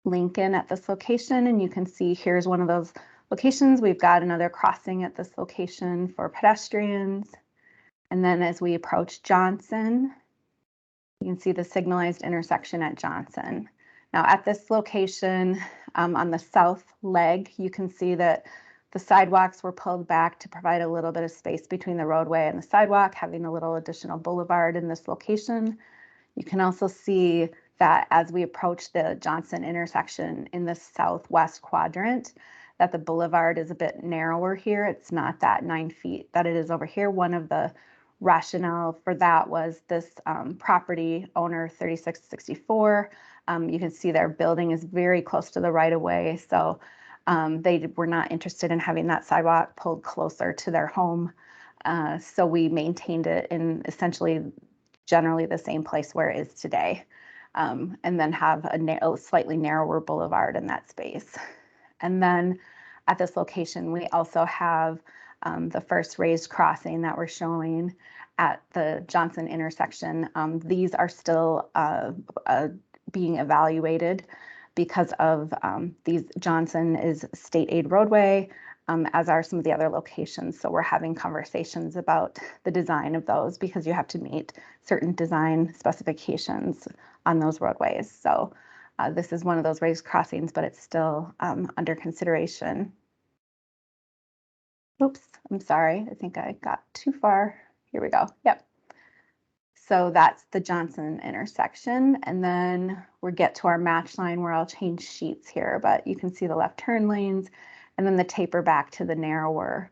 Lincoln at this location, and you can see here's one of those locations. We've got another crossing at this location for pedestrians. And then as we approach Johnson, you can see the signalized intersection at Johnson. Now at this location, on the south leg, you can see that the sidewalks were pulled back to provide a little bit of space between the roadway and the sidewalk, having a little additional boulevard in this location. You can also see that as we approach the Johnson intersection in the southwest quadrant, that the boulevard is a bit narrower here. It's not that 9 feet that it is over here. One of the rationale for that was this property owner 3664. You can see their building is very close to the right of way. So they were not interested in having that sidewalk pulled closer to their home. So we maintained it in essentially generally the same place where it is today. And then have a slightly narrower boulevard in that space. And then at this location, we also have the first raised crossing that we're showing at the Johnson intersection. These are still being evaluated because of Johnson is state aid roadway, as are some of the other locations. So we're having conversations about the design of those, because you have to meet certain design specifications on those roadways. So this is one of those raised crossings, but it's still under consideration. Oops, I'm sorry. I think I got too far. Here we go. Yep. So that's the Johnson intersection. And then we get to our match line where I'll change sheets here, but you can see the left turn lanes and then the taper back to the narrower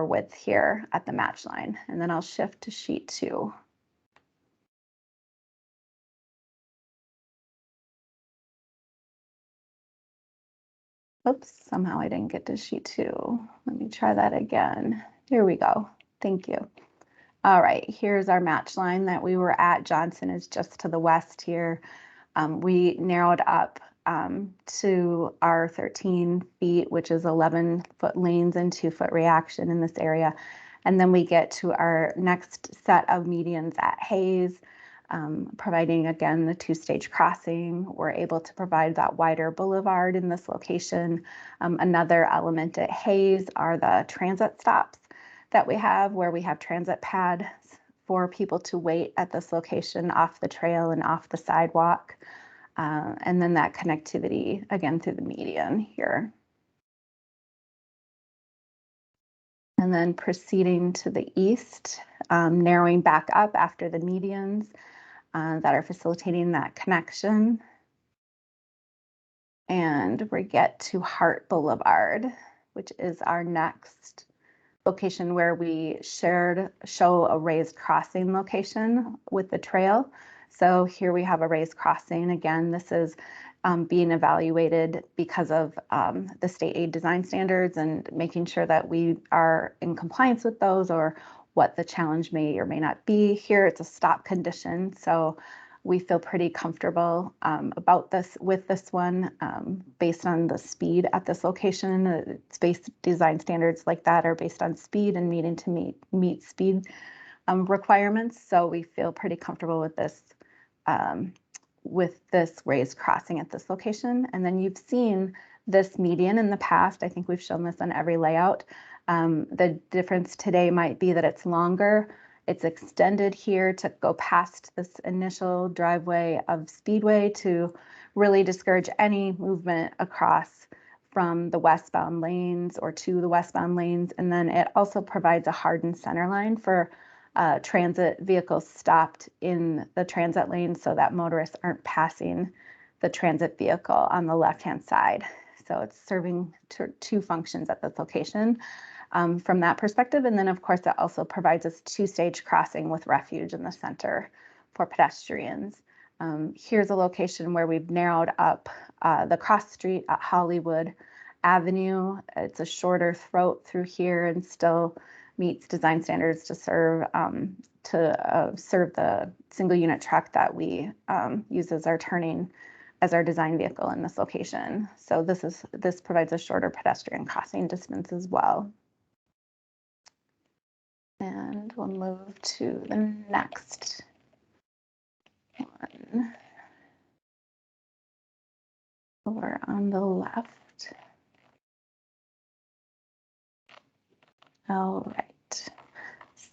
width here at the match line. And then I'll shift to sheet 2. Oops, somehow I didn't get to sheet 2. Let me try that again. Here we go. Thank you. All right, here's our match line that we were at. Johnson is just to the west here. We narrowed up to our 13 feet, which is 11-foot lanes and 2-foot reaction in this area. And then we get to our next set of medians at Hayes, providing again the 2-stage crossing. We're able to provide that wider boulevard in this location. Another element at Hayes are the transit stops that we have, where we have transit pads for people to wait at this location off the trail and off the sidewalk. And then that connectivity again through the median here. And then proceeding to the east, narrowing back up after the medians that are facilitating that connection. And we get to Hart Boulevard, which is our next location where we show a raised crossing location with the trail. So here we have a raised crossing. Again, this is being evaluated because of the state aid design standards and making sure that we are in compliance with those, or what the challenge may or may not be. Here it's a stop condition. So We feel pretty comfortable about this with this one based on the speed at this location. Space design standards like that are based on speed and needing to meet speed requirements. So we feel pretty comfortable with this raised crossing at this location. And then you've seen this median in the past. I think we've shown this on every layout. The difference today might be that it's longer. It's extended here to go past this initial driveway of Speedway to really discourage any movement across from the westbound lanes or to the westbound lanes. And then it also provides a hardened center line for transit vehicles stopped in the transit lane so that motorists aren't passing the transit vehicle on the left-hand side. So it's serving two functions at this location. From that perspective. And then of course it also provides us two-stage crossing with refuge in the center for pedestrians. Here's a location where we've narrowed up the cross street at Hollywood Avenue. It's a shorter throat through here and still meets design standards to serve the single unit truck that we use as our design vehicle in this location. So this provides a shorter pedestrian crossing distance as well. And we'll move to the next one. Over on the left. All right.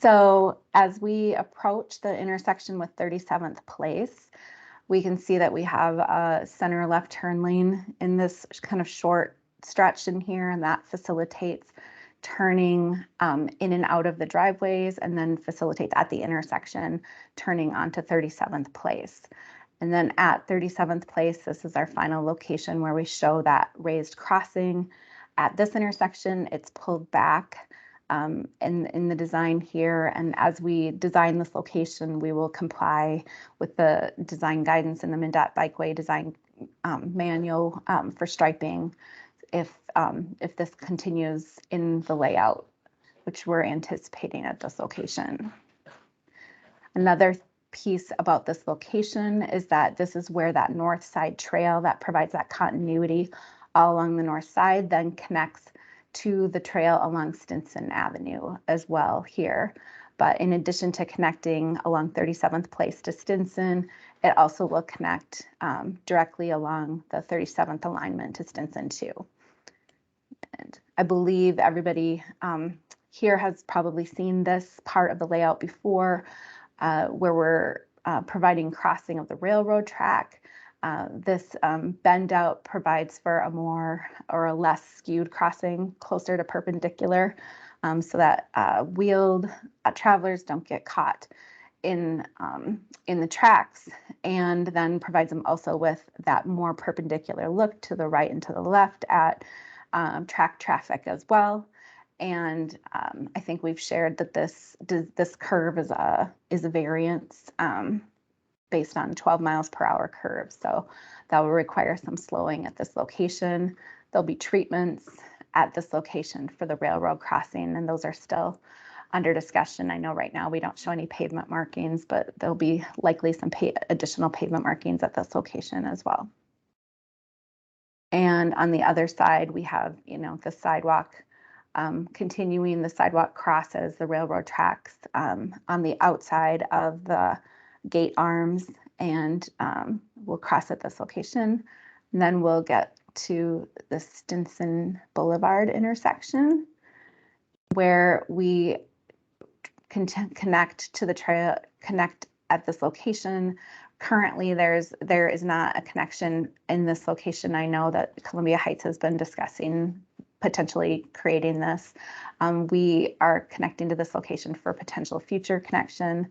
So as we approach the intersection with 37th Place, we can see that we have a center left turn lane in this kind of short stretch in here, and that facilitates turning in and out of the driveways, and then facilitates at the intersection turning onto 37th Place. And then at 37th Place, this is our final location where we show that raised crossing. At this intersection, it's pulled back in the design here. And as we design this location, we will comply with the design guidance in the MnDOT Bikeway Design Manual for striping if this continues in the layout, which we're anticipating at this location. Another piece about this location is that this is where that north side trail that provides that continuity all along the north side then connects to the trail along Stinson Avenue as well here. But in addition to connecting along 37th Place to Stinson, it also will connect directly along the 37th alignment to Stinson too. And I believe everybody here has probably seen this part of the layout before, where we're providing crossing of the railroad track. This bend out provides for a more or a less skewed crossing closer to perpendicular, so that wheeled travelers don't get caught in the tracks, and then provides them also with that more perpendicular look to the right and to the left at track traffic as well. And I think we've shared that this curve is a variance based on 12 miles per hour curve. So that will require some slowing at this location. There'll be treatments at this location for the railroad crossing, and those are still under discussion. I know right now we don't show any pavement markings, but there'll be likely some additional pavement markings at this location as well. And on the other side, we have, the sidewalk, continuing. The sidewalk crosses the railroad tracks on the outside of the gate arms, and we'll cross at this location. And then we'll get to the Stinson Boulevard intersection, where we can connect to the trail, connect at this location. Currently, there is not a connection in this location. I know that Columbia Heights has been discussing potentially creating this. We are connecting to this location for potential future connection,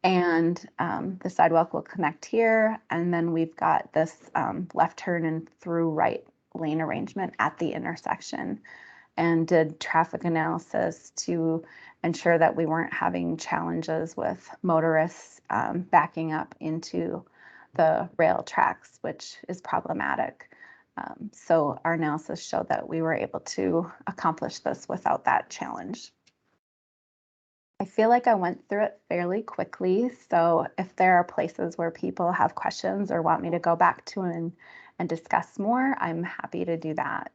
and the sidewalk will connect here, and then we've got this left turn and through right lane arrangement at the intersection, and did traffic analysis to ensure that we weren't having challenges with motorists backing up into the rail tracks, which is problematic. So our analysis showed that we were able to accomplish this without that challenge. I feel like I went through it fairly quickly. So if there are places where people have questions or want me to go back to and discuss more, I'm happy to do that.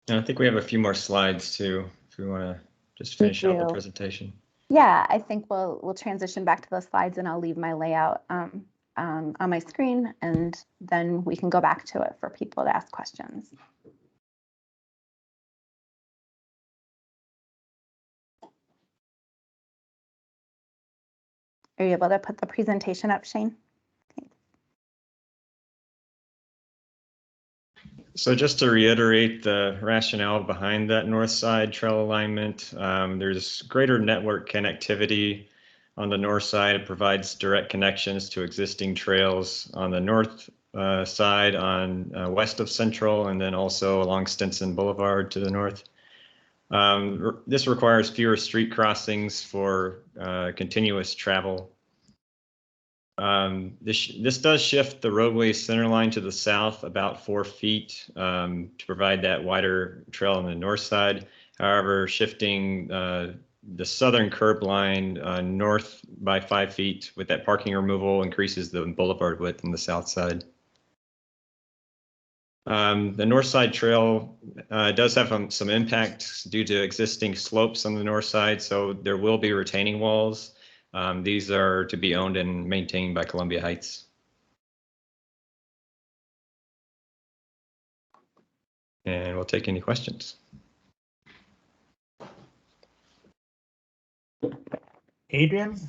And I think we have a few more slides too, if we want to just finish out the presentation. Yeah, I think we'll transition back to the slides, and I'll leave my layout on my screen, and then we can go back to it for people to ask questions. Are you able to put the presentation up, Shane? So just to reiterate the rationale behind that north side trail alignment, there's greater network connectivity on the north side. It provides direct connections to existing trails on the north side on west of Central, and then also along Stinson Boulevard to the north. This requires fewer street crossings for continuous travel. This does shift the roadway center line to the south about 4 feet to provide that wider trail on the north side. However, shifting the southern curb line north by 5 feet with that parking removal increases the boulevard width on the south side. The north side trail does have some impacts due to existing slopes on the north side, so there will be retaining walls. These are to be owned and maintained by Columbia Heights. And we'll take any questions. Adrian?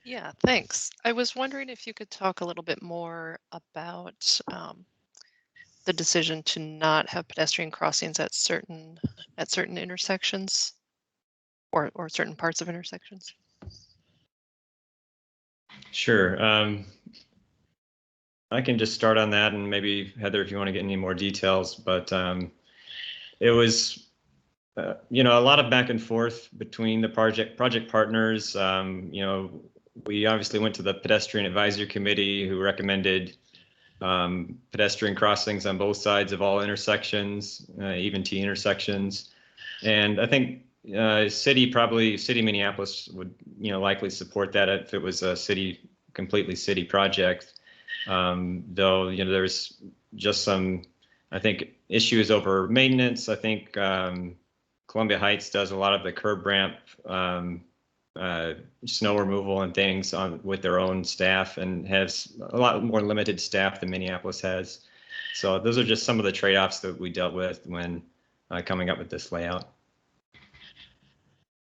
Yeah, thanks. I was wondering if you could talk a little bit more about the decision to not have pedestrian crossings at certain intersections or certain parts of intersections. Sure. I can just start on that, and maybe Heather, if you want to get any more details, but it was, a lot of back and forth between the project partners. We obviously went to the pedestrian advisory committee, who recommended pedestrian crossings on both sides of all intersections, even T intersections. And I think city Minneapolis would, likely support that if it was a completely city project. Though, there's just some, I think, issues over maintenance. I think Columbia Heights does a lot of the curb ramp, snow removal and things with their own staff, and has a lot more limited staff than Minneapolis has. So those are just some of the trade-offs that we dealt with when coming up with this layout.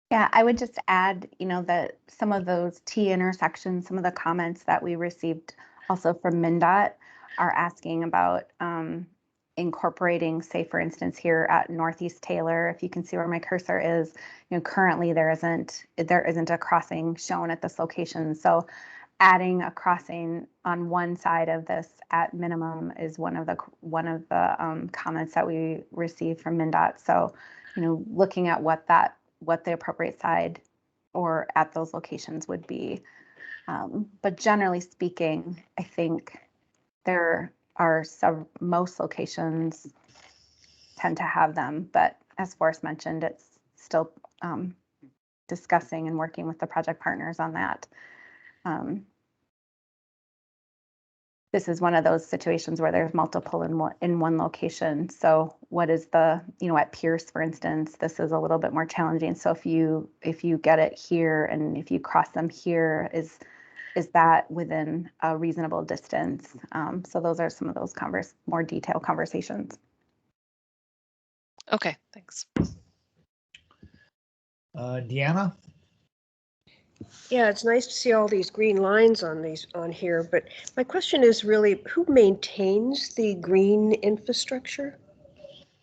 Yeah, I would just add, that some of those T intersections, some of the comments that we received also from MnDOT are asking about incorporating, say, for instance, here at Northeast Taylor, if you can see where my cursor is, currently there isn't a crossing shown at this location. So adding a crossing on one side of this at minimum is one of the comments that we received from MnDOT. So, looking at what the appropriate side or at those locations would be. But generally speaking, I think there are most locations tend to have them, but as Forrest mentioned, it's still discussing and working with the project partners on that. This is one of those situations where there's multiple in one location. So what is the, at Pierce, for instance, this is a little bit more challenging. So if you get it here and if you cross them here, is that within a reasonable distance? So those are some of those more detailed conversations. Okay, thanks. Deanna? Yeah, it's nice to see all these green lines on here, but my question is really, who maintains the green infrastructure?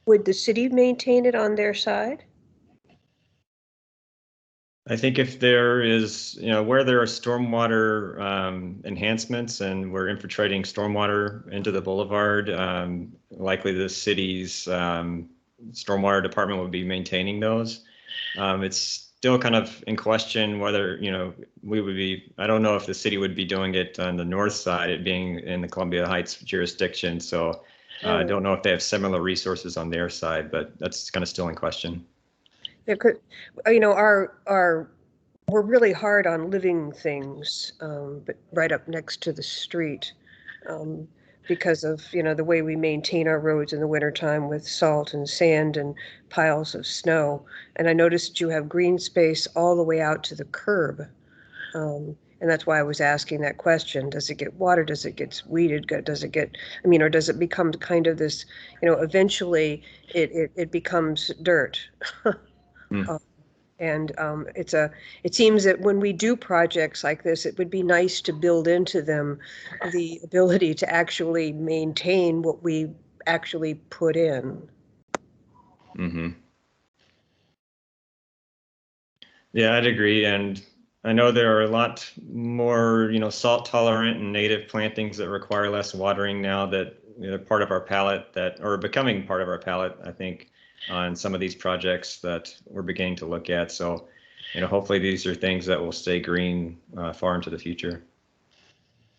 Would the city maintain it on their side? I think if there is, where there are stormwater enhancements and we're infiltrating stormwater into the boulevard, likely the city's stormwater department would be maintaining those. It's still kind of in question whether, we would be, I don't know if the city would be doing it on the north side, it being in the Columbia Heights jurisdiction. So I don't know if they have similar resources on their side, but that's kind of still in question. You know, we're really hard on living things, but right up next to the street, because of, you know, the way we maintain our roads in the wintertime with salt and sand and piles of snow. And I noticed you have green space all the way out to the curb. And that's why I was asking that question. Does it get watered? Does it get weeded? Does it get, I mean, or does it become kind of this, you know, eventually it becomes dirt? And it seems that when we do projects like this, it would be nice to build into them the ability to actually maintain what we actually put in. Mm-hmm. Yeah, I'd agree. And I know there are a lot more, you know, salt tolerant and native plantings that require less watering now that, you know, part of our palette that, or becoming part of our palette, I think, on some of these projects that we're beginning to look at. So, you know, hopefully these are things that will stay green far into the future.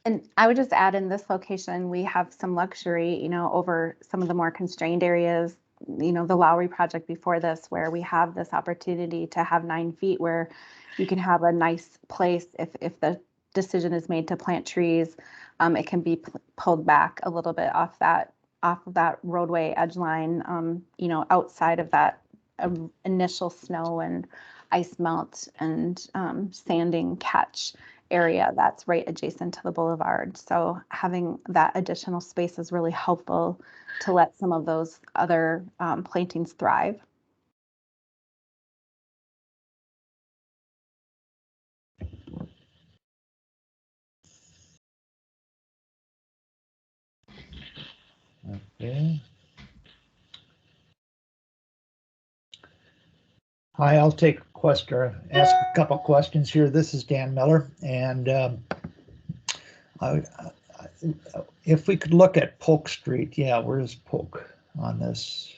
And I would just add, in this location, we have some luxury, you know, over some of the more constrained areas, you know, the Lowry project before this, where we have this opportunity to have 9 feet where you can have a nice place. If the decision is made to plant trees, it can be pulled back a little bit off of that roadway edge line, you know, outside of that initial snow and ice melt and sanding catch area that's right adjacent to the boulevard. So having that additional space is really helpful to let some of those other plantings thrive. Okay. Hi, I'll take a question, ask a couple questions here. This is Dan Miller, and if we could look at Polk Street, yeah, where's Polk on this?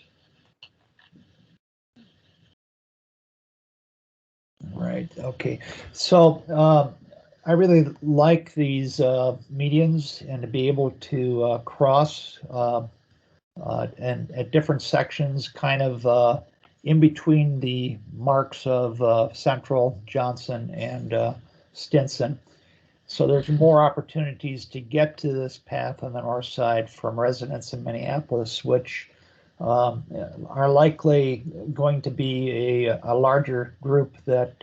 Right, okay. So I really like these medians and to be able to cross and at different sections, kind of in between the marks of Central, Johnson, and Stinson. So there's more opportunities to get to this path on the north side from residents in Minneapolis, which are likely going to be a larger group that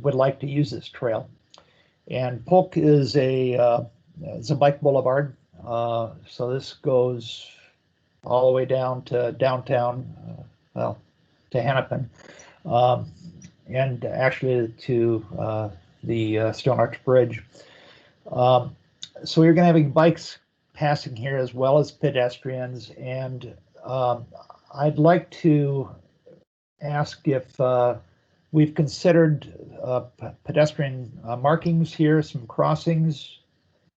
would like to use this trail. And Polk is a bike boulevard, so this goes all the way down to downtown, well, to Hennepin, and actually to the Stone Arch Bridge. So you're going to have bikes passing here as well as pedestrians, and I'd like to ask if we've considered pedestrian markings here, some crossings,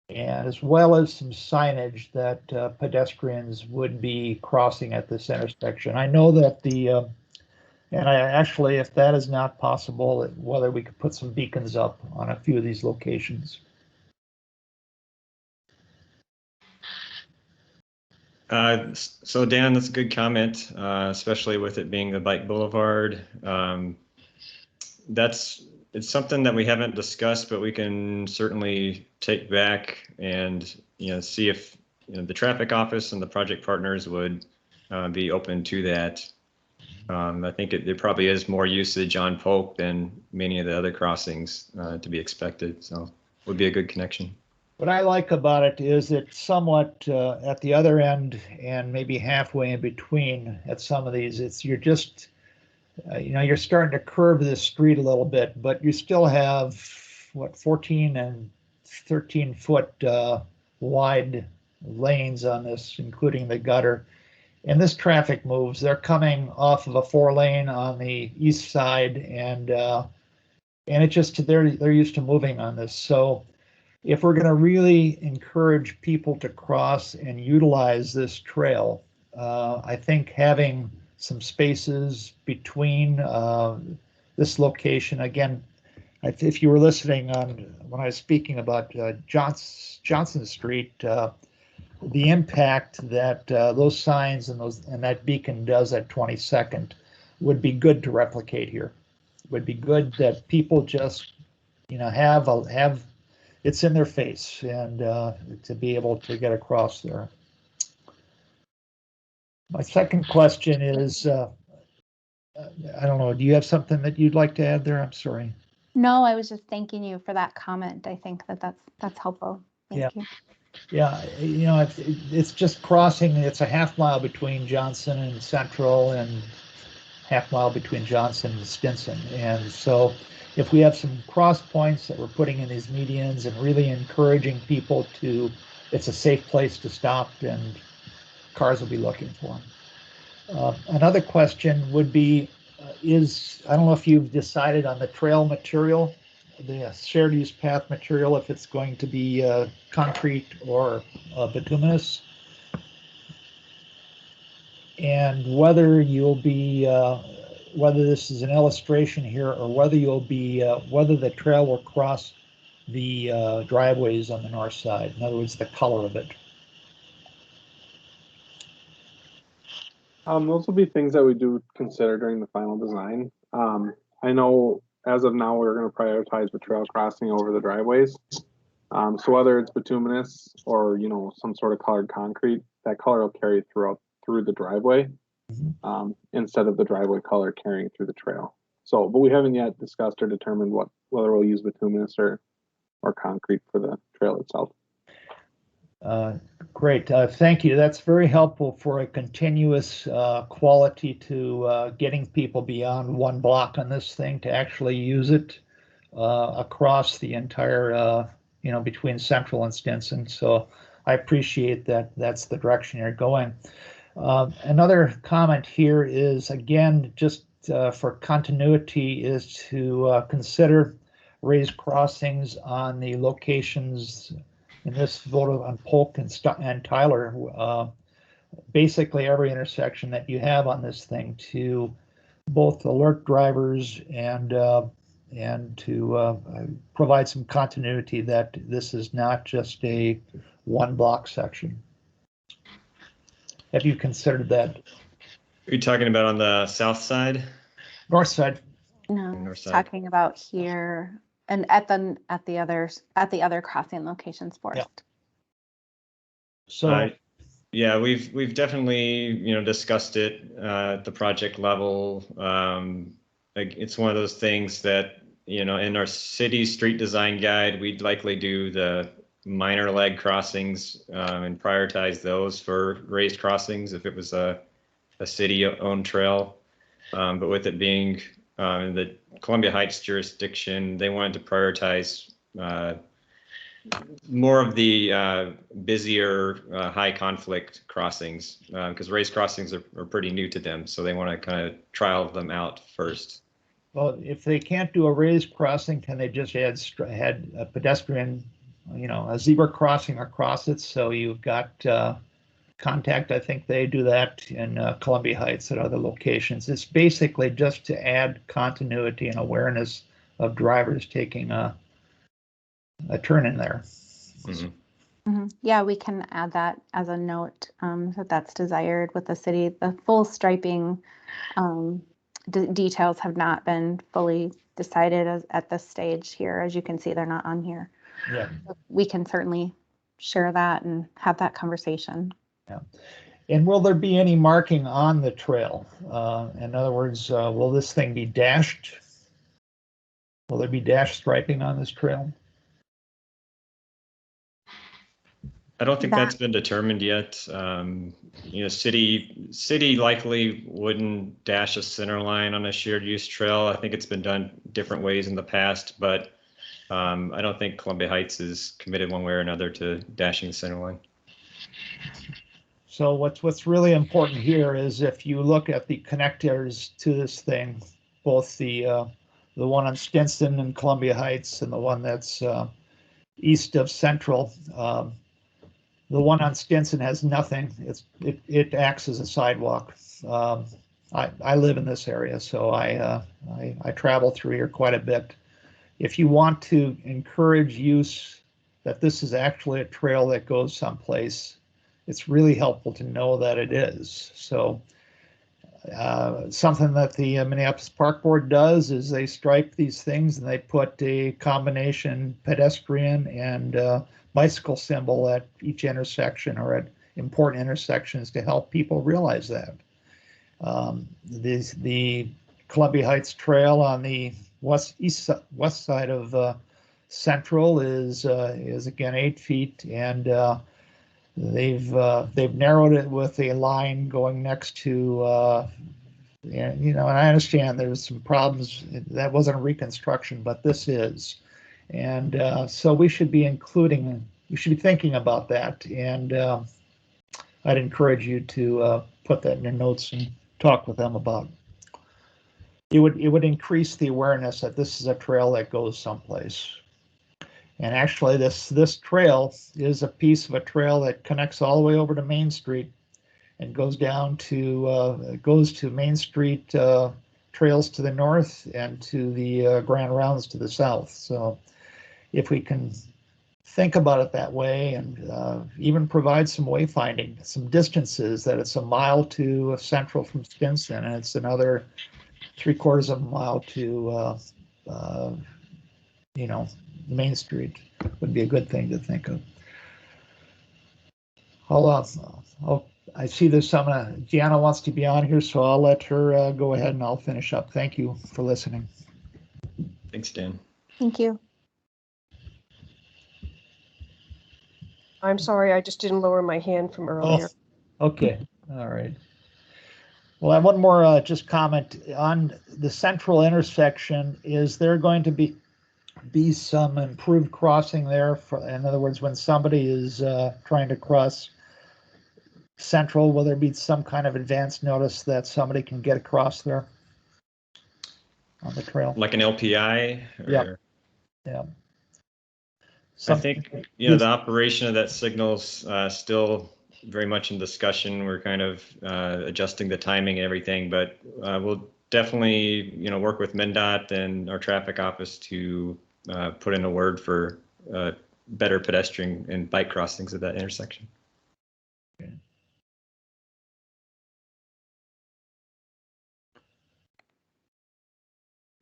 and as well as some signage that pedestrians would be crossing at this intersection. I know that and I actually, if that is not possible, whether we could put some beacons up on a few of these locations. So Dan, that's a good comment, especially with it being the bike boulevard. It's something that we haven't discussed, but we can certainly take back and, you know, see if, you know, the traffic office and the project partners would be open to that. I think there probably is more usage on Polk than many of the other crossings to be expected. So it would be a good connection. What I like about it is it's somewhat at the other end and maybe halfway in between at some of these. You're just, you know, you're starting to curve this street a little bit, but you still have, what, 14 and 13 foot wide lanes on this, including the gutter. And this traffic moves. They're coming off of a 4-lane on the east side, and it just, they're used to moving on this. So if we're going to really encourage people to cross and utilize this trail, I think having some spaces between this location, again, if you were listening when I was speaking about Johnson Street, the impact that those signs and that beacon does at 22nd would be good to replicate here. Would be good that people just, have it's in their face, and to be able to get across there. My second question is, I don't know, do you have something that you'd like to add there? I'm sorry. No, I was just thanking you for that comment. I think that's helpful. Thank you. Yeah, it's just crossing. It's a half mile between Johnson and Central, and half mile between Johnson and Stinson. And so if we have some cross points that we're putting in these medians and really encouraging people to, it's a safe place to stop, and cars will be looking for them. Another question would be, I don't know if you've decided on the trail material, the shared use path material, if it's going to be concrete or bituminous, and whether you'll be, whether this is an illustration here, or whether you'll be, whether the trail will cross the driveways on the north side. In other words, the color of it. Those will be things that we do consider during the final design. I know as of now, we're going to prioritize the trail crossing over the driveways. So whether it's bituminous or, some sort of colored concrete, that color will carry through the driveway, instead of the driveway color carrying through the trail. So, but we haven't yet discussed or determined whether we'll use bituminous or concrete for the trail itself. Great, thank you. That's very helpful for a continuous quality to getting people beyond one block on this thing to actually use it across the entire, between Central and Stinson. So I appreciate that. That's the direction you're going. Another comment here is, again, just for continuity, is to consider raised crossings on the locations in this photo on Polk and Tyler, basically every intersection that you have on this thing, to both alert drivers and to provide some continuity that this is not just a one block section. Have you considered that? Are you talking about on the south side? North side. No, North side. talking about here and at the other crossing locations for us. So yeah, we've definitely discussed it at the project level. It's one of those things that in our city street design guide, we'd likely do the minor leg crossings and prioritize those for raised crossings if it was a city-owned trail. But with it being in the Columbia Heights jurisdiction, they wanted to prioritize more of the busier, high conflict crossings, because raised crossings are pretty new to them. So they want to kind of trial them out first. Well, if they can't do a raised crossing, can they just add a pedestrian, a zebra crossing across it? So you've got contact. I think they do that in Columbia Heights at other locations. It's basically just to add continuity and awareness of drivers taking a turn in there. Mm-hmm. Mm-hmm. Yeah, we can add that as a note that that's desired with the city. The full striping details have not been fully decided at this stage here. As you can see, they're not on here. Yeah. We can certainly share that and have that conversation. Yeah. And will there be any marking on the trail? In other words, will this thing be dashed? Will there be dash striping on this trail? I don't think that's been determined yet. City likely wouldn't dash a center line on a shared use trail. I think it's been done different ways in the past, but I don't think Columbia Heights is committed one way or another to dashing the center line. So what's really important here is if you look at the connectors to this thing, both the one on Stinson and Columbia Heights and the one that's east of Central, the one on Stinson has nothing. It acts as a sidewalk. I live in this area, so I travel through here quite a bit. If you want to encourage use, that this is actually a trail that goes someplace, it's really helpful to know that it is. So Something that the Minneapolis Park Board does is they stripe these things and they put a combination pedestrian and bicycle symbol at each intersection or at important intersections to help people realize that. The Columbia Heights Trail on the west side of Central is again 8 feet, and they've narrowed it with a line going next to and I understand there's some problems. That wasn't a reconstruction, but this is, and so we should be thinking about that, and I'd encourage you to put that in your notes and talk with them about. It would increase the awareness that this is a trail that goes someplace. And actually, this trail is a piece of a trail that connects all the way over to Main Street and goes down to Main Street trails to the north and to the Grand Rounds to the south. So if we can think about it that way and even provide some wayfinding, some distances, that it's a mile to Central from Stinson and it's another 3/4 of a mile to Main Street, would be a good thing to think of. I see there's Gianna wants to be on here, so I'll let her go ahead and I'll finish up. Thank you for listening. Thanks, Dan. Thank you. I'm sorry, I just didn't lower my hand from earlier. Oh, okay, all right. Well, I have one more just comment on the Central intersection. Is there going to be some improved crossing there? In other words, when somebody is trying to cross Central, will there be some kind of advance notice that somebody can get across there on the trail? Like an LPI? Yeah. Yeah. I think, the operation of that signal's still very much in discussion. We're kind of adjusting the timing and everything, but we'll definitely, work with MnDOT and our traffic office to put in a word for better pedestrian and bike crossings at that intersection. Okay.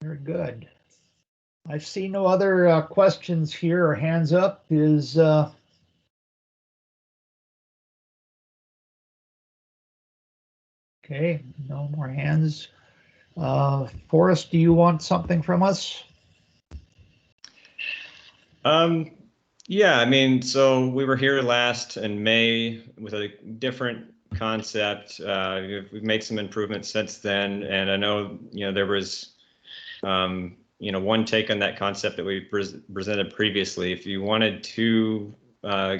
Very good. I see no other questions here or hands up. Is okay, no more hands. Forrest, do you want something from us? Yeah, so we were here last in May with a different concept. We've made some improvements since then, and I know, there was, one take on that concept that we presented previously. If you wanted to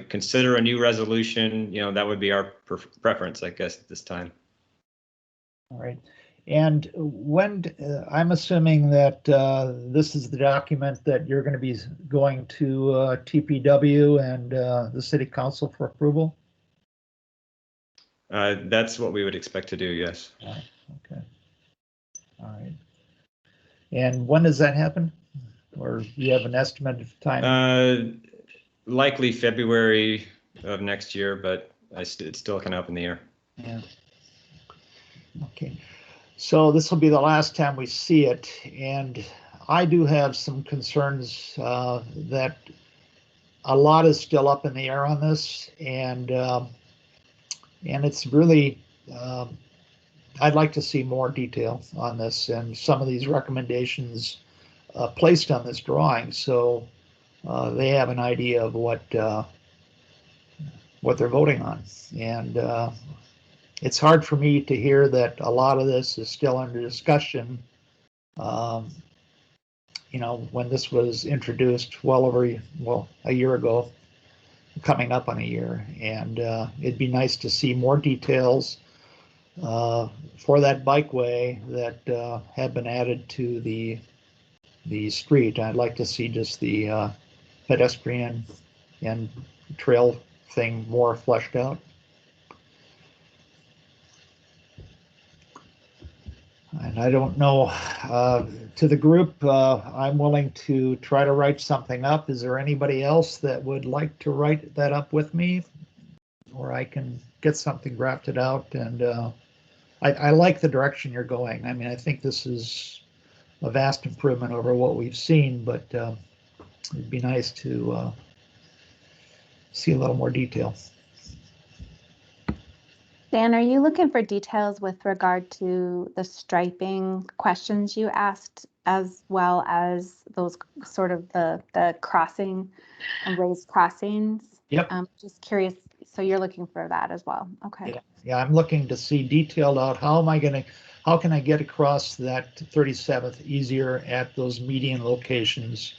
consider a new resolution, that would be our preference, I guess, at this time. All right. And when I'm assuming that this is the document that you're going to be going to TPW and the City Council for approval? That's what we would expect to do, yes. Okay. All right. And when does that happen? Or do you have an estimate of time? Likely February of next year, but it's still kind of up in the air. Yeah. Okay. So this will be the last time we see it, and I do have some concerns that a lot is still up in the air on this, and it's really I'd like to see more detail on this and some of these recommendations placed on this drawing, so they have an idea of what they're voting on, and it's hard for me to hear that a lot of this is still under discussion. When this was introduced a year ago, coming up on a year, and it'd be nice to see more details for that bikeway that have been added to the street. I'd like to see just the pedestrian and trail thing more fleshed out. And I don't know, to the group, I'm willing to try to write something up. Is there anybody else that would like to write that up with me? Or I can get something drafted out and I like the direction you're going. I mean, I think this is a vast improvement over what we've seen, but it'd be nice to see a little more detail. Dan, are you looking for details with regard to the striping questions you asked, as well as those sort of the crossing and raised crossings? Yep. Just curious. So you're looking for that as well. Okay. Yeah, I'm looking to see detailed out how can I get across that 37th easier at those median locations,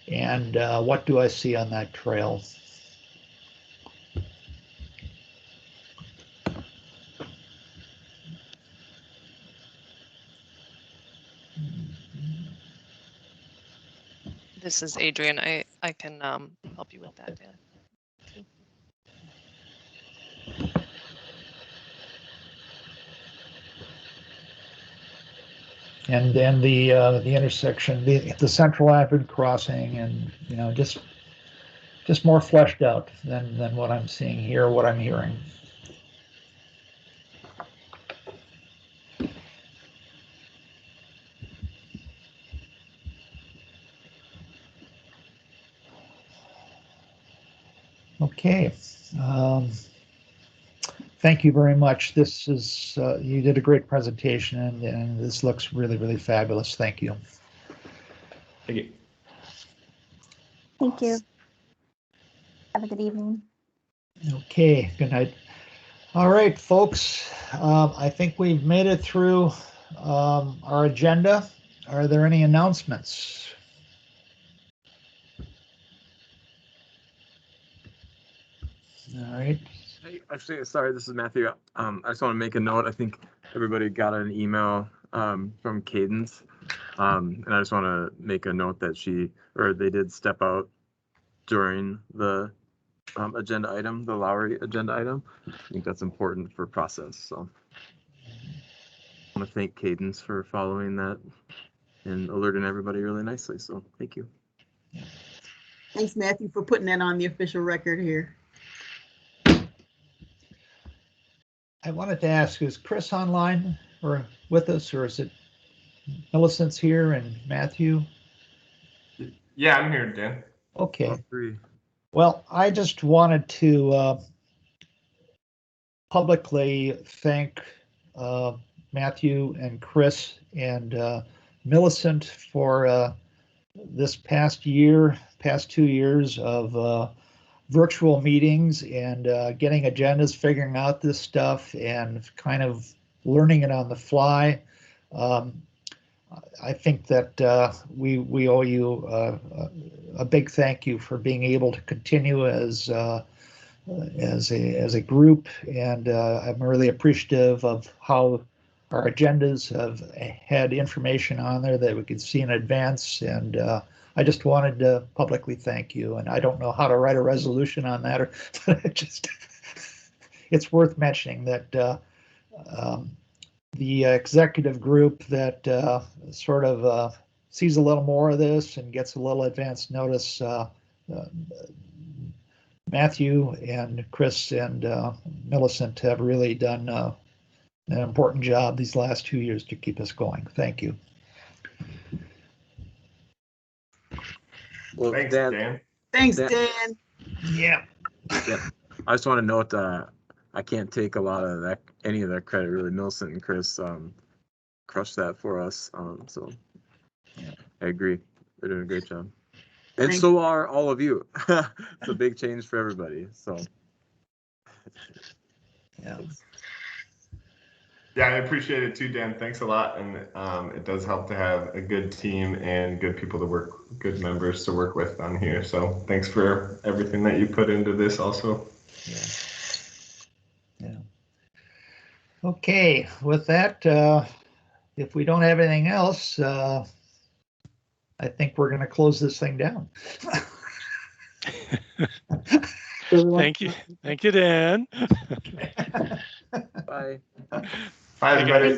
and what do I see on that trail? This is Adrian. I can help you with that, Dan. And then the intersection, the Central Avenue crossing, and just more fleshed out than what I'm seeing here, what I'm hearing. Okay. Thank you very much. This is you did a great presentation, and this looks really, really fabulous. Thank you. Thank you. Thank you. Have a good evening. Okay, good night. All right, folks, I think we've made it through our agenda. Are there any announcements? All right. Hey, actually, sorry, this is Matthew. I just want to make a note. I think everybody got an email from Cadence, and I just want to make a note that they did step out during the agenda item, the Lowry agenda item. I think that's important for process. So I want to thank Cadence for following that and alerting everybody really nicely. So thank you. Thanks, Matthew, for putting that on the official record here. I wanted to ask, is Chris online or with us, or is it Millicent's here and Matthew? Yeah, I'm here, Dan. Okay. Well, I just wanted to publicly thank Matthew and Chris and Millicent for this past 2 years of virtual meetings and getting agendas, figuring out this stuff, and kind of learning it on the fly. I think that we owe you a big thank you for being able to continue as a group, and I'm really appreciative of how our agendas have had information on there that we could see in advance, and I just wanted to publicly thank you. And I don't know how to write a resolution on that, but it's worth mentioning that the executive group that sort of sees a little more of this and gets a little advance notice, Matthew and Chris and Millicent have really done an important job these last 2 years to keep us going. Thank you. Well, Thanks, Dan. Thanks, Dan. Yeah. I just want to note I can't take a lot of that, any of that credit. Really, Millicent and Chris crushed that for us. So yeah, I agree. They're doing a great job, and so are all of you. It's a big change for everybody. So yeah. Yeah, I appreciate it too, Dan. Thanks a lot. And it does help to have a good team and good people to work, good members to work with on here. So thanks for everything that you put into this also. Yeah. Okay, with that, if we don't have anything else, I think we're going to close this thing down. Thank you. Thank you, Dan. Bye. Bye, everybody.